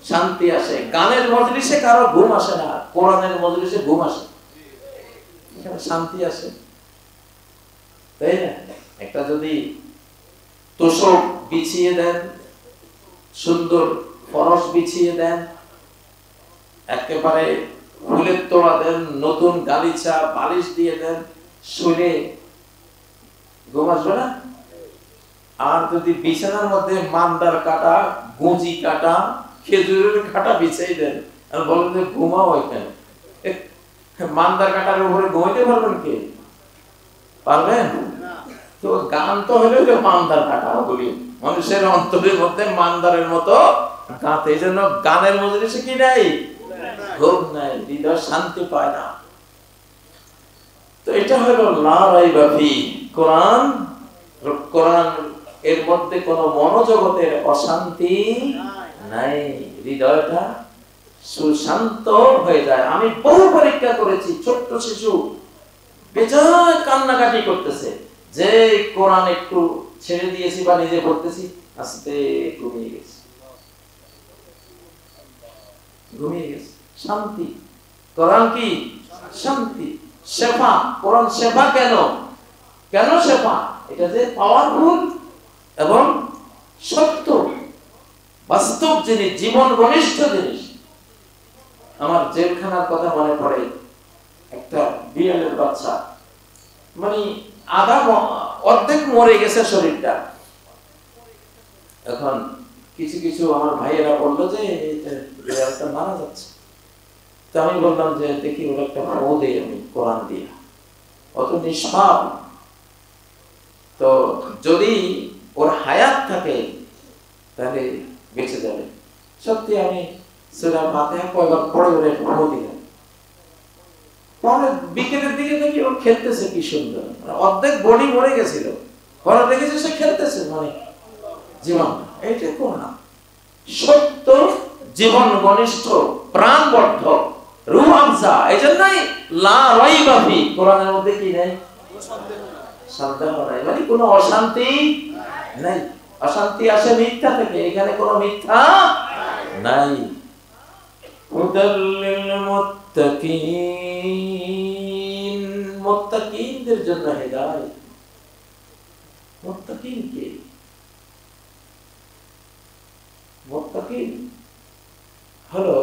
শান্তি আসে। গানের মজলিসে কারো ঘুম আসে না, কোরআনের মজলিসে ঘুম আসে, এখানে শান্তি আসে, তাই না? একটা যদি তোষক বিছিয়ে দেন, সুন্দর ফরশ বিছিয়ে দেন, একেবারে ফুলের তোড়া দেন, নতুন গালিচা বালিশ দিয়ে দেন, শুলে ঘুম আসবে না? আর যদি বিছানার মধ্যে মান্দার কাটা, গুঁজি কাটা, খেজুরের কাটা বিছিয়ে দেন, আর বলেন যে ঘুমাও এখানে, মান্দার কাটার উপরে ঘুমাইতে পারবেন কি? পারবেন? তো গান তো হলো যে মান্দার কাটা বলি, মানুষের অন্তরের মধ্যে মান্দারের মতো গাঁথে। এই জন্য গানের মজলিসে কি নাই? ঘুম নাই, হৃদয় শান্তি পায় না। তো এটা হলো লা রাইবা ফি, কোরআন। কোরআন এর মধ্যে কোনো মনোজগতের অশান্তি নাই, হৃদয়টা সুশান্ত হয়ে যায়। আমি বহু পরীক্ষা করেছি, ছোট্ট শিশু বেজায় কান্নাকাটি করতেছে, যে কোরআন একটু ছেড়ে দিয়েছি বা নিজে পড়তেছি, আস্তে ঘুমিয়ে গেছে, ঘুমিয়ে গেছে। শান্তি। কোরআন কি শান্তি, শেফা। কোরআন শেফা কেন? কেন শেফা? এটা যে পাওয়ারফুল এবং সত্য, বাস্তব জিনিস, জীবন ঘনিষ্ঠ জিনিস। আমার জেলখানার কথা মনে পড়ে। একটা বিড়ালের বাচ্চা, মানে অর্ধেক মরে গেছে শরীরটা। এখন কিছু কিছু আমার ভাইয়েরা বললো যে বিড়ালটা মারা যাচ্ছে। তো আমি বললাম যে দেখি ওর একটা ফু দেই আমি কোরআন দিয়ে, অত নিষ্পাপ। তো যদি ওর হায়াত থাকে তাহলে বেঁচে যাবে। সত্যি আমি সূরা ফাতিহা কয়েকবার পড়ে ওরে ফু দিলাম। পরে বিকেলের দিকে দেখি ও খেলতেছে, কি সুন্দর, অর্ধেক বডি মরে গেছিল, পরে দেখেছি সে খেলতেছে, মানে জীবন। এইটা কোরআন সত্য, জীবন ঘনিষ্ঠ, প্রাণবর্ধক, রূহ আফজা। এই জন্যই লা রাইবা ফি, কোরআনের মধ্যে কি নাই? সন্দেহ নাই, মানে কোনো অশান্তি নাই। অশান্তি আসে মিথ্যা থেকে, এখানে কোনো মিথ্যা নাই। হুদাল লিল মুত্তাকিন, মুত্তাকিনদের জন্য হেদায়েত। মুত্তাকিন কে? মুত্তাকিন হলো,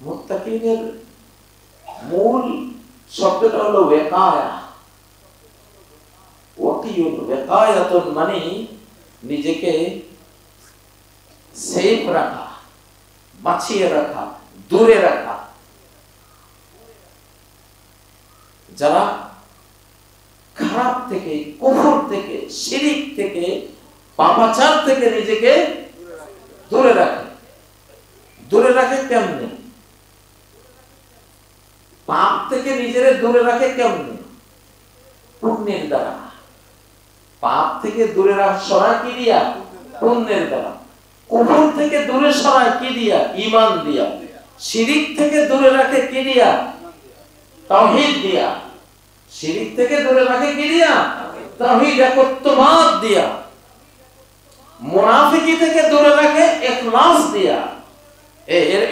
মুত্তাকিনের মূল শব্দটা হলো ওয়াকায়া। ওয়াকিউন, ওয়াকায়াতুন মানে নিজেকে সেফ রাখা, বাঁচিয়ে রাখা, দূরে রাখা। যারা খারাপ থেকে, কুফর থেকে, শিরিক থেকে, পাপাচার থেকে নিজেকে দূরে রাখে। দূরে রাখে কেমনে? পাপ থেকে নিজেরে দূরে রাখে কেমনে? পুণ্যের দ্বারা। পাপ থেকে দূরে সরায় কি দিয়া? পুণ্যের দ্বারা। কুফর থেকে দূরে সরায় কি দিয়া? ঈমান দিয়া। শিরিক থেকে দূরে রাখে কি দিয়া? তাওহীদ দিয়া। শিরিক থেকে দূরে রাখে কি দিয়া? তাওহীদ, একত্ববাদ দিয়া। মুনাফিকি থেকে দূরে রাখে ইখলাস দিয়া।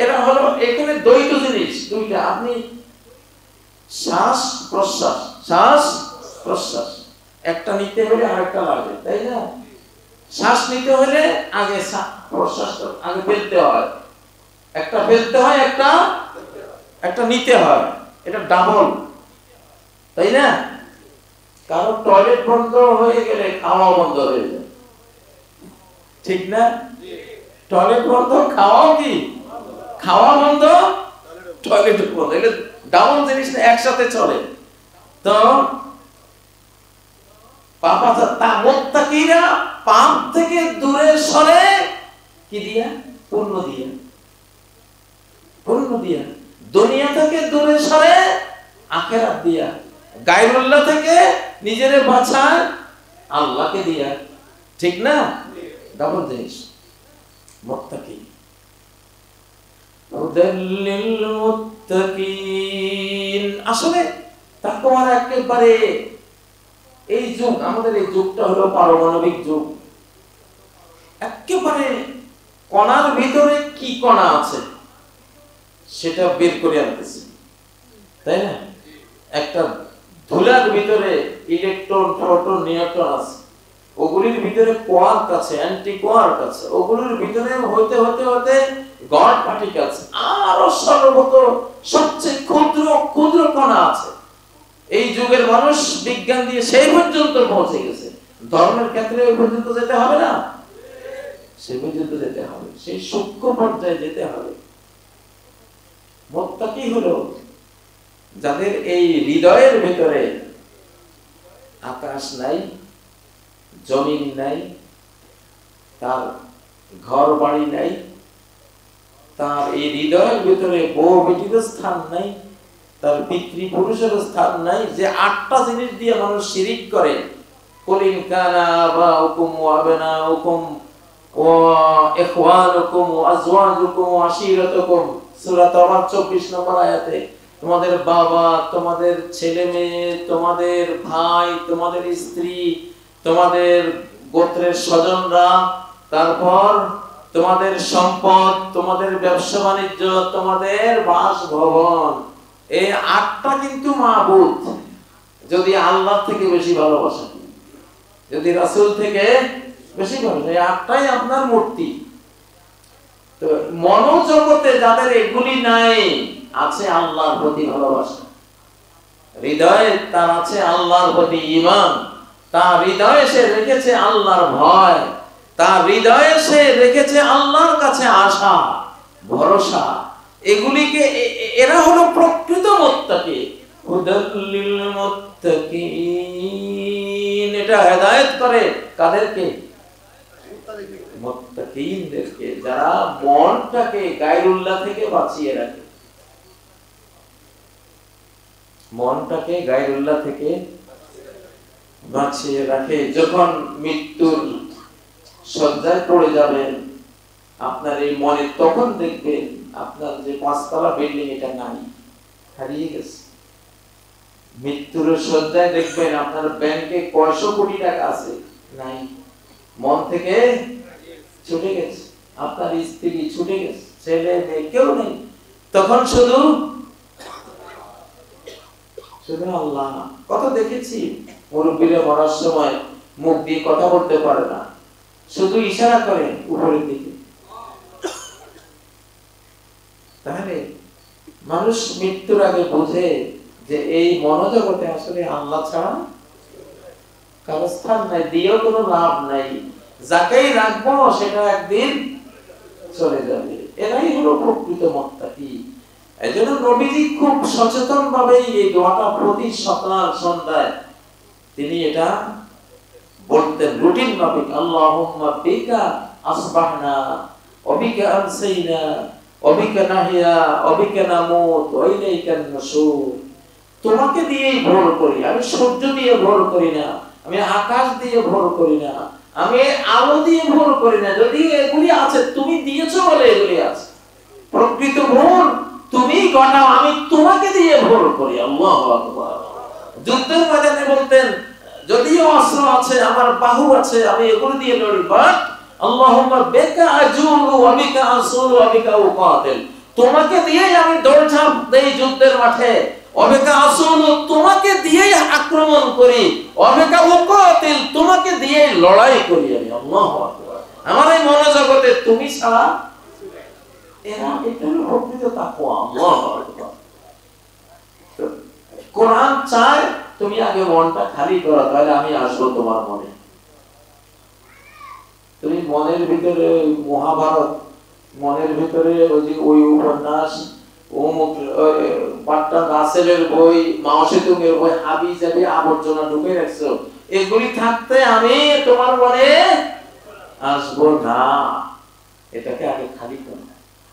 এরা হলো এখানে দ্বৈত জিনিস দুইটা। আপনি শ্বাস প্রশ্বাস, শ্বাস প্রশ্বাস, একটা নিতে হলে আরেকটা লাগে, তাই না? শ্বাস নিতে হলে আগে প্রশ্বাসটা আগে ফেলতে হয়, একটা ফেলতে হয়, একটা নিতে হয়, এটা ডাবল, তাই না? কারণ টয়লেট বন্ধ হয়ে গেলে খাওয়া বন্ধ হয়ে যায়, ঠিক না? টয়লেট বন্ধ, খাওয়াও কি? খাওয়া বন্ধ, টয়লেট বন্ধ, এটা ডাবল জিনিস একসাথে চলে। তো মুত্তাকিরা পাপ থেকে দূরে সরে কি দিয়া? পুণ্য দিয়া। পুণ্য দিয়া। দুনিয়া থেকে দূরে সরে আখিরাত দিয়া। গায়রুল্লাহ থেকে নিজেরে বাঁচায় আল্লাহকে দিয়া, ঠিক না? ডাবল জিনিস। মুত্তাকি, হুদাল্লিল মুত্তাকিন। আসলে তাকওয়ার একেবারে এই যুগ, আমাদের এই যুগটা হলো পারমাণবিক যুগ। একেবারে কণার ভিতরে কি কণা আছে সেটা বের করে আনতেছে, তাই না? একটা ধুলার ভিতরে ইলেকট্রন, প্রোটন, নিউট্রন আছে, ওগুলির ভিতরে কোয়ার্ক আছে, অ্যান্টি কোয়ার্ক আছে, ওগুলির ভিতরে হতে হতে হতে গড পার্টিকেলস, আরো সর্বত সবচেয়ে ক্ষুদ্র ক্ষুদ্র কণা আছে। এই যুগের মানুষ বিজ্ঞান দিয়ে সেই পর্যন্ত পৌঁছে গেছে। ধর্মের ক্ষেত্রে ওই পর্যন্ত যেতে হবে না, সেই পর্যন্ত যেতে হবে, সেই সূক্ষ্ম পর্যায়ে যেতে হবে। মুত্তাকি হলো যাদের এই হৃদয়ের ভিতরে আকাশ নাই, জমিন নাই, তার ঘর বাড়ি নাই, তার এই হৃদয়ের ভিতরে বউ বেটির স্থান নাই, তার পিতৃপুরুষের স্থান নাই, যে আটটা জিনিস দিয়ে মানুষ শিরিক করে। কুলিন কানা আবাউকুম ওয়া আবনাউকুম ওয়া ইখওয়ানুকুম ওয়া আজওয়াজুকুম ওয়া আশীরাতুকুম, সূরা তাওবা 24 নম্বর আয়াতে তোমাদের বাবা, তোমাদের ছেলে মেয়ে, তোমাদের ভাই, তোমাদের স্ত্রী, তোমাদের গোত্রের স্বজনরা, তারপর তোমাদের সম্পদ, তোমাদের ব্যবসা বাণিজ্য, তোমাদের বাসভবন, এই আটটা কিন্তু মাবুদ। যদি আল্লাহ থেকে বেশি ভালোবাসেন, যদি রাসূল থেকে বেশি ভালোবাসেন, এই আটটাই আপনার মূর্তি। তো মনোজগতে যাদের এগুলি নাই, আছে আল্লাহর প্রতি ভালোবাসা, হৃদয়ে তার আছে আল্লাহর প্রতি ঈমান, তার হৃদয়ে সে রেখেছে আল্লাহর ভয়, তার হৃদয়ে সে রেখেছে আল্লাহর কাছে আশা ভরসা, এগুলিকে এরা হলো প্রকৃত মুত্তাকি। হুদাল্লিল মুত্তাকিন, এটা হেদায়েত করে কাদেরকে? মুত্তাকিনদেরকে, যারা মনটাকে গায়রুল্লাহ থেকে বাঁচিয়ে রাখে, মনটাকে গায়রুল্লাহ থেকে বাঁচিয়ে রাখে। যখন মৃত্যুর শয্যায় পড়ে যাবেন আপনার এই মনে, তখন দেখবেন আপনার যে 5 তলা বিল্ডিং এটা নাই, হারিয়ে গেছে। মৃত্যুর শয্যায় দেখবেন আপনার ব্যাংকে কয়শো কোটি টাকা আছে, নাই, মন থেকে ছুটে গেছে, আপনার স্ত্রী ছুটে গেছে, ছেলে মেয়ে কেউ নেই। তখন শুধু আল্লাহ। কত দেখেছি মুরব্বীরা মরার সময় মুখ দিয়ে কথা বলতে পারে না, শুধু ইশারা করে উপরের দিকে। তাহলে মানুষ মৃত্যুর আগে বোঝে যে এই মনোজগতে আসলে আল্লাহ ছাড়া কারো স্থান নাই, দিয়েও কোনো লাভ নাই, যাকেই রাখবো সেটা একদিন চলে যাবে। এরাই হলো প্রকৃত মুত্তাকি। এজন্য নবীজি খুব সচেতন ভাবে এই দোয়াটা প্রতি সকাল সন্ধ্যায় তিনি এটা বলতেন রুটিন মাফিক। আল্লাহুম্মা বিকা আসবাহনা ওয়া বিকা আমসাইনা অবিকা নাহিয়া অবিকা নামুত ওয়া ইলাইকান নুশুর। তোমাকে দিয়েই ভর করি, আমি সূর্য দিয়ে ভর করি না, আমি আকাশ দিয়ে ভর করি না, আমি আলো দিয়ে ভর করি না। যদি এগুলি আছে তুমি দিয়েছো বলে এগুলি আছে, প্রকৃত ভর তুমি ঘটাও, আমি তোমাকে দিয়ে ভর করি। আল্লাহু আকবার। যুদ্ধের ময়দানে বলতেন যদিও অস্ত্র আছে, আমার বাহু আছে, আমি এগুলো দিয়ে লড়ি, বাট আল্লাহুম্মা বিকা আজুরু ওয়া বিকা আসুরু ওয়া বিকা উকাতিল, তোমাকে দিয়েই আমি দৌড়ঝাঁপ দেই যুদ্ধের মাঠে, অবিকা আসুরু তোমাকে দিয়েই আক্রমণ করি, অবিকা উকাতিল তোমাকে দিয়েই লড়াই করি আমি। আল্লাহু আকবার। আমার এই মনোজগতে তুমি ছাড়া এরা, এটা হলো প্রকৃত তাকওয়া। আল্লাহু আকবার। কোরআন চায় তুমি আগে মনটা খালি করো, তাহলে আমি আসবো তোমার মনে। তুমি মনের ভিতরে মহাভারত, মনের ভিতরে ওই উপন্যাস, বাট্টা রাসেলের বই, মাও সেতুংয়ের বই, হাবি জাবি আবর্জনা ঢুকে রাখছো, এগুলি থাকতে আমি তোমার মনে আসবো না। এটাকে আগে খালি করো।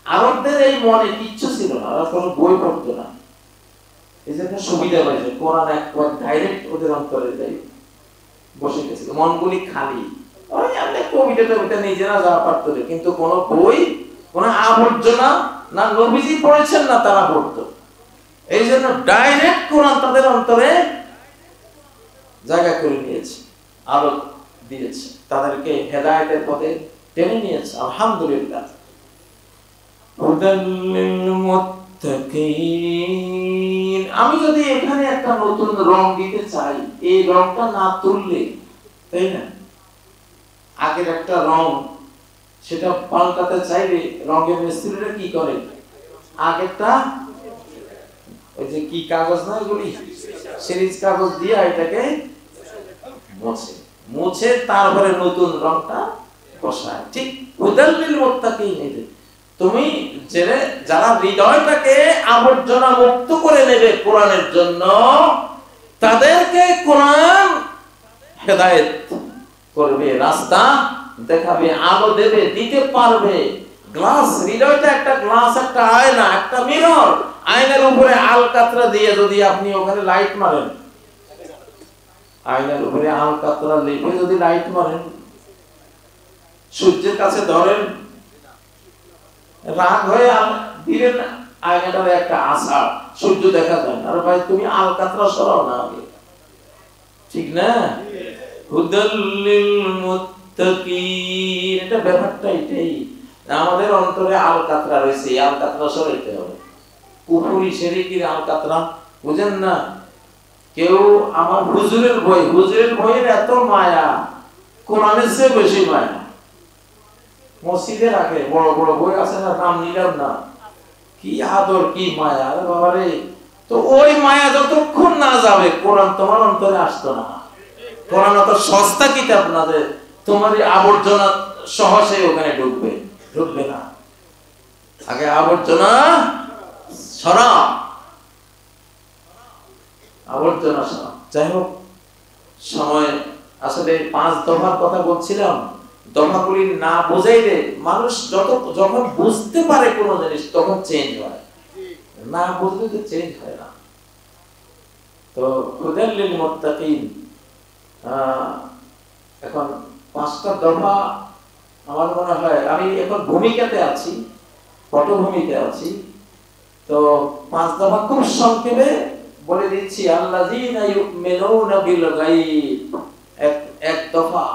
আরবদের এই মনে কিচ্ছু ছিল না, ওরা কোনো বই পড়তো না, এই জন্য সুবিধা পাইছে, কোরআন একবার ডাইরেক্ট ওদের অন্তরে যাই বসে গেছিল, মনগুলি খালি। ওই আমরা কবিতা নিজেরা যা পারতো, কিন্তু কোন বই, কোন আবর্জনা না নবীজি পড়েছেন না তারা পড়তো। এই জন্য ডাইরেক্ট কোরআন তাদের অন্তরে জায়গা করে নিয়েছে, আলো দিয়েছে, তাদেরকে হেদায়েতের পথে টেনে নিয়েছে। আলহামদুলিল্লাহ। হুদাল্লিল মুত্তাকিন। আমি যদি এখানে একটা নতুন রং দিতে চাই, এই রংটা না তুললে, তাই না, আগের একটা রং সেটা পাল্টাতে চাইলে রঙের মিস্ত্রিরা কি করে, আগেরটা ওই যে কি কাগজ না এগুলি, সিরিজ কাগজ দিয়ে এটাকে মুছে তারপরে নতুন রংটা বসায়। ঠিক হুদাল্লিল মুত্তাকিন। তুমি যারা হৃদয়টাকে আবর্জনা মুক্ত করে নেবে কোরআনের জন্য, তাদেরকে কোরআন হেদায়েত করবে, রাস্তা দেখাবে, আলো দেবে, দিতে পারবে। গ্লাস, হৃদয়টা একটা গ্লাস, একটা আয়না, একটা মিরর। আয়নার উপরে আলকাতরা দিয়ে যদি আপনি ওখানে লাইট মারেন, আয়নার উপরে আলকাতরা লেপে যদি লাইট মারেন, সূর্যের কাছে ধরেন, রাগ হয়ে দিলেন, আয়নাটার একটা আশা, সূর্য দেখা যায় না। আর ভাই তুমি আলকাতরা সরাও না আগে, ঠিক না? হুদাল্লিল মুত্তাকিন, এটা ব্যাপারটা এটাই। আমাদের অন্তরে আলকাতরা রয়েছে, আলকাতরা সরাইতে হবে। কুফরি শিরকির আলকাতরা বুঝেন না কেউ। আমার হুজুরের বইয়ের এত মায়া, কোরআনের চেয়ে বেশি মায়া। মসজিদে রাখে বড় বড় বই আছে না, নাম নিলাম না, কি আদর, কি মায়া। আরে বাবারে, তো ওই মায়া যতক্ষণ না যাবে কোরআন তোমার অন্তরে আসতো না। কোরআন অত সস্তা কিতাব না যে তোমার আবর্জনা সহজে ওখানে ঢুকবে না। আগে আবর্জনা সরা, আবর্জনা সরা। যাই হোক, সময় আসলে 5 দফার কথা বলছিলাম। দফাগুলি না বোঝাইলে মানুষ যখন বুঝতে পারে কোন জিনিস তখন চেঞ্জ হয়, না বুঝলে তো চেঞ্জ হয় না। তো হুদাল্লিল মুত্তাকিন, এখন 5টা দফা আমার মনে হয়, আমি এখন ভূমিকাতে আছি, পটভূমিতে আছি। তো 5 দফা খুব সংক্ষেপে বলে দিচ্ছি। আল্লাযীনা ইউমিনুনা বিল গায়ব, এক দফা।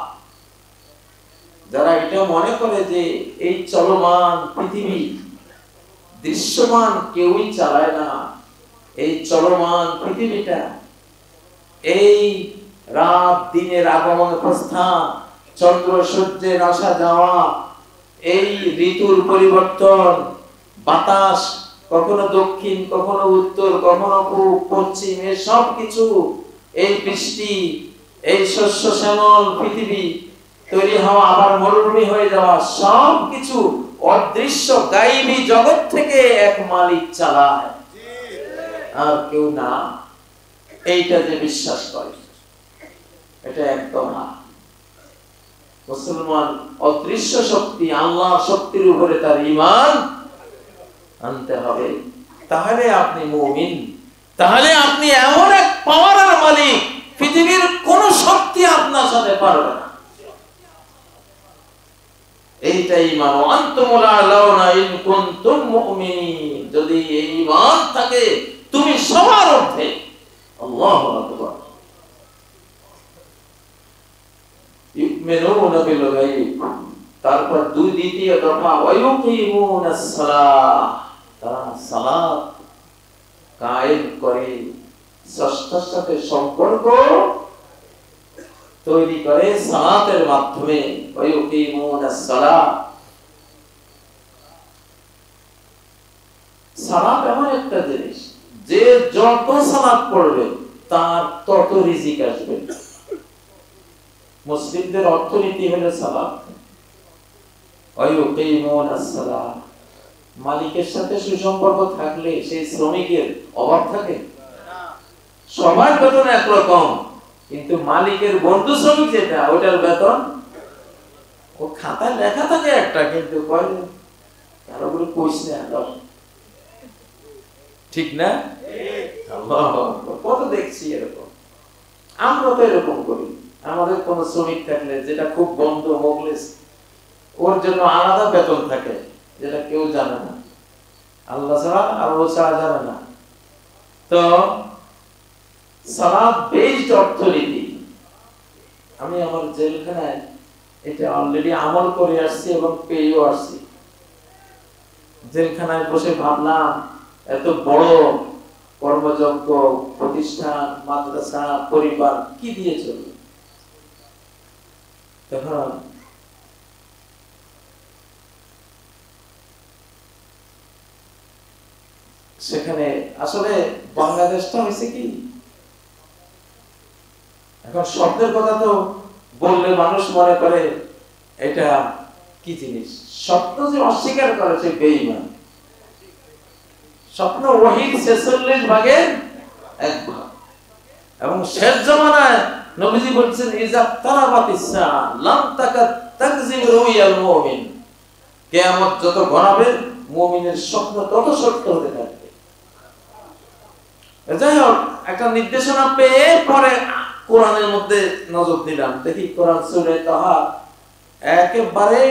যারা এটা মনে করে যে এই চলমান পৃথিবী দৃশ্যমান কেউই চালায় না, এই চলমান পৃথিবীটা, এই রাত দিনের আগমন প্রস্থান, চন্দ্র সূর্যের আসা যাওয়া, এই ঋতুর পরিবর্তন, বাতাস কখনো দক্ষিণ, কখনো উত্তর, কখনো পূব পশ্চিম, এই সব কিছু, এই বৃষ্টি, এই শস্য শ্যামল পৃথিবী তৈরি হওয়া, আবার মরুভূমি হয়ে যাওয়া, সব কিছু অদৃশ্য গায়েবী জগৎ থেকে এক মালিক চালায়, আর কেউ না। এইটা যে বিশ্বাস করে, এটা একদম না। মুসলমান অদৃশ্য শক্তি, আল্লাহ শক্তির উপরে তার ঈমান আনতে হবে, তাহলে আপনি মুমিন, তাহলে আপনি এমন এক পাওয়ারের মালিক, পৃথিবীর কোন শক্তি আপনার সাথে পারবে না। এইটাই ঈমান। আনতুমুল আ'লাউনা ইন কুনতুম মুমিনিন, যদি এই ঈমান থাকে তুমি সবার ঊর্ধ্বে। আল্লাহু আকবার। ইউমিনুনা বিল গায়ব, তারপর দ্বিতীয় দফা ওয়ায়ুকিমুনাস সালাহ, তারা সালাত কায়েম করে, স্রষ্টার সাথে সম্পর্ক তৈরি করে সালাতের মাধ্যমে। ওয়ায়ুকিমুনাস সালাহ, সালাত এমন একটা জিনিস যে যত সালাত পড়বে তার তত রিজিক আসবে। মুসলিমদের অর্থনীতি হলো সালাত। ওয়ায়ুকিমুনাস সালাহ, মালিকের সাথে সুসম্পর্ক থাকলে সেই শ্রমিকের অভাব থাকে? সবার বেতন একরকম, কিন্তু মালিকের বন্ধু শ্রমিক যেটা, ওটার বেতন ও খাতায় লেখা থাকে একটা, কিন্তু কারো বলে কইস না। ঠিক না? কত দেখছি এরকম। আমরা তো এরকম করি। আমাদের কোন শ্রমিক থাকলে, যেটা খুব বন্ধু মুখলেস, ওর জন্য আলাদা বেতন থাকে, যেটা কেউ জানে না, আল্লাহ ছাড়া আর ও ছাড়া জানে না। তো সালাত বেসড অর্থনীতি, আমি আমার জেলখানায় এটা অলরেডি আমল করে আসছি এবং পেয়েও আসছি। জেলখানায় বসে ভাবলাম, এত বড় কর্মযজ্ঞ প্রতিষ্ঠান, মাদ্রাসা, পরিবার কি দিয়ে চলবে? তখন সেখানে আসলে বাংলাদেশটা হয়েছে কি, এখন শব্দের কথা তো বললে মানুষ মনে করে এটা কি জিনিস। স্বপ্ন যে অস্বীকার করে সে বেঈমান। স্বপ্ন ওহীর 46 ভাগের 1 ভাগ। এবং শেষ জামানায় নবীজি বলছেন, ইজা তারাবাতিস সাআ লাম তাকাদ তাকযিব রুয়াল মুমিন, কিয়ামত যত ঘনাবে মুমিনের স্বপ্ন তত সত্য হতে থাকবে। যাই হোক, একটা নির্দেশনা পেয়ে পরে কোরআনের মধ্যে নজর দিলাম, দেখি কোরআন সূরা তাহা একেবারে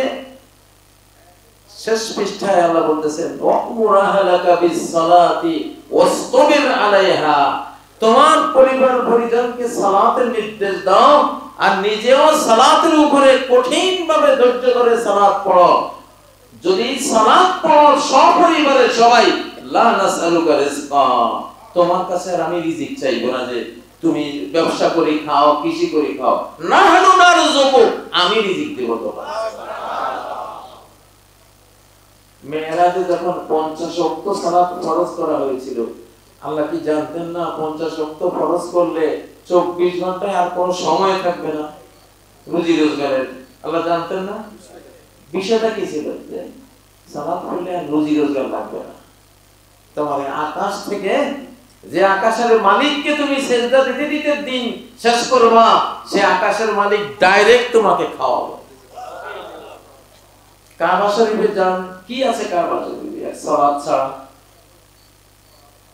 শেষ পৃষ্ঠায় আল্লাহ বলতেছেন, ওয়া'মুর আহলাকা বিস-সালাতি ওয়াসতাবির আলাইহা, তোমার পরিবার পরিজনকে সালাতের নির্দেশ দাও আর নিজেও সালাতের উপরে কঠিনভাবে ধৈর্য ধরে সালাত পড়ো। যদি সালাত পড়ো সপরিবারে সবাই, লা নাসআলুকা রিজকা, তোমার কাছে আর আমি রিজিক চাইবো না যে তুমি ব্যবসা করে খাও, কৃষি করে খাও, নাহনু নারযুকু, আমি রিজিক দেব তোমাকে। মেরাজে যখন 50 ওয়াক্ত সালাত ফরজ করা হয়েছিল, আল্লাহ কি জানতেন না 50 ওয়াক্ত ফরজ করলে 24 ঘন্টায় আর কোনো সময় থাকবে না রুজি রোজগারের? আল্লাহ জানতেন না? বিষয়টা কি ছিল? যে সালাত পড়লে আর রুজি রোজগার লাগবে না। তোমার আকাশ থেকে, যে আকাশের মালিককে তুমি সেজদা দিতে দিতে দিন শেষ করবা, সে আকাশের মালিক ডাইরেক্ট তোমাকে খাওয়াবে। কাবা শরীফে যান, কি আছে কাবা শরীফে? সালাত ছাড়া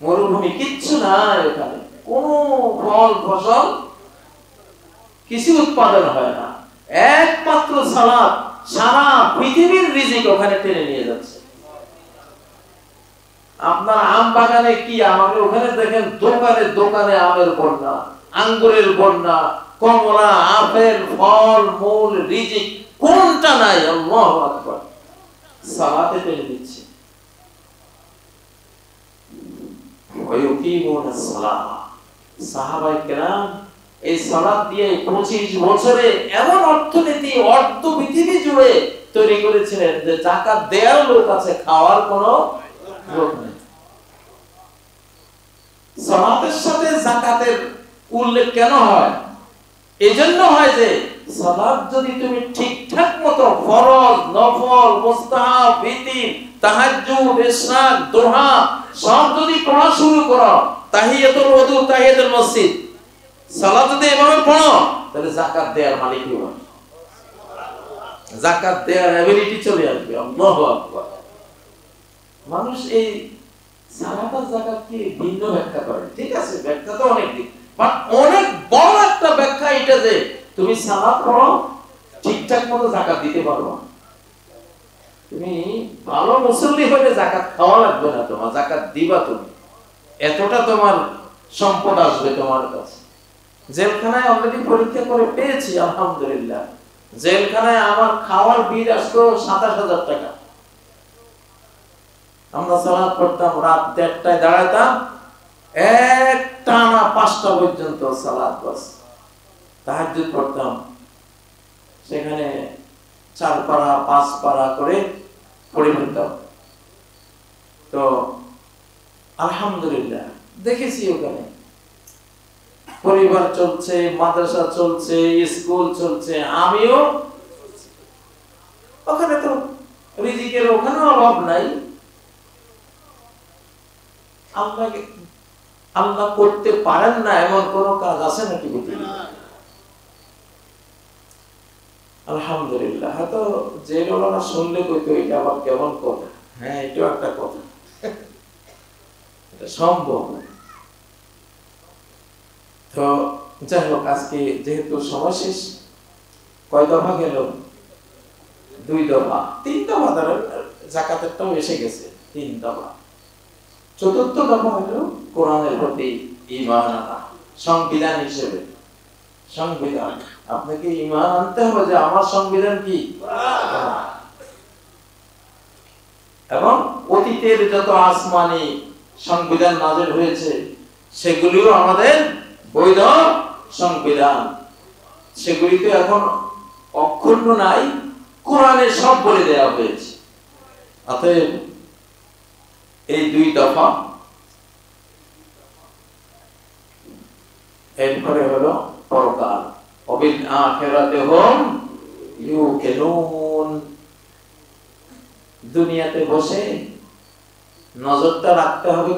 মরুভূমি, কিচ্ছু নাই ওখানে, কোন ফল ফসল কিছু উৎপাদন হয় না, একমাত্র সালাত সারা পৃথিবীর রিজিক ওখানে টেনে নিয়ে যাচ্ছে। আপনার আম বাগানে কি, আমাকে ওখানে দেখেন দোকানে দোকানে আমের বন্যা, আঙ্গুরের বন্যা, কমলা, আপেল, ফল মূল, রিজিক কোনটা নাই? আল্লাহু আকবার। সালাতে টেনে দিচ্ছে। ওয়ায়ুকিমুনাস সালাহ, সাহাবায়ে কেরাম এই সালাত দিয়ে 25 বছরে এমন অর্থনীতি অর্ধ পৃথিবী জুড়ে তৈরি করেছিলেন যে যাকাত দেওয়ার লোক আছে, খাওয়ার কোনো লোক নেই। সালাতের সাথে যাকাতের উল্লেখ কেন হয়? এজন্য হয় যে সালাত যদি তুমি ঠিকঠাক মতো ফরজ, নফল, মুস্তাহাব, বিতির, তাহাজ্জুদ, ইশরাক, দোহা সব যদি পড়া শুরু করো, তাহিয়াতুল ওযু, তাহিয়াতুল মসজিদ, সালাত যদি এভাবে পড়ো, তাহলে যাকাত দেওয়ার মালিক হবে, যাকাত দেওয়ার এবিলিটি চলে আসবে। আল্লাহু আকবার। মানুষ এই সালাত আর যাকাতকে ভিন্ন ব্যাখ্যা করে, ঠিক আছে, ব্যাখ্যা তো অনেক দিক, বাট অনেক বড় একটা ব্যাখ্যা এটা যে তুমি সালাত পড়ো, ঠিকঠাক মতো যাকাত দিতে পারো। তুমি ভালো মুসল্লি হলে যাকাত খাওয়া লাগবে না, তোমার যাকাত দিবা তুমি, এতটা তোমার সম্পদ আসবে তোমার কাছে। জেলখানায় অলরেডি পরীক্ষা করে পেয়েছি আলহামদুলিল্লাহ, জেলখানায় আমার খাওয়ার বিল আসতো ২৭,০০০ টাকা। আমরা সালাত পড়তাম, রাত ১:৩০টায় দাঁড়াতাম, এক টানা ৫টা পর্যন্ত সালাত, বাস তাহাজ্জুদ পড়তাম। সেখানে ৪ পারা ৫ পারা করে পড়ে ফেলতাম। তো আলহামদুলিল্লাহ দেখেছি ওখানে পরিবার চলছে, মাদ্রাসা চলছে, স্কুল চলছে, আমিও ওখানে, তো রিজিকের ওখানে অভাব নাই। আল্লাহ করতে পারেন না এমন কোন কাজ আছে নাকি? আলহামদুলিল্লাহ। হয়তো যে লোকেরা শুনলে কইতো এটা আবার কেমন কথা, হ্যাঁ এটাও একটা কথা, এটা সম্ভব। তো যাই হোক, আজকে যেহেতু সময় শেষ, কয় দফা গেল? 2 দফা, 3 দফা ধরেন, যাকাতেরটাও এসে গেছে, 3 দফা। 4র্থ দফা হলো কোরআনের প্রতি ঈমান আনা, সংবিধান হিসেবে। সংবিধান, আপনাকে ঈমান আনতে হবে যে আমার সংবিধান কি, এবং অতীতের যত আসমানি সংবিধান নাযিল হয়েছে সেগুলিও আমাদের বৈধ সংবিধান, সেগুলিতে এখন অক্ষুণ্ণ নাই, কোরআনে সব বলে দেওয়া হয়েছে। অতএব এই 2 দফা, এরপরে হলো পরকাল, অবিল আখিরাতি হুম ইউকিনুন। দুনিয়াতে বসে নজরটা রাখতে হবে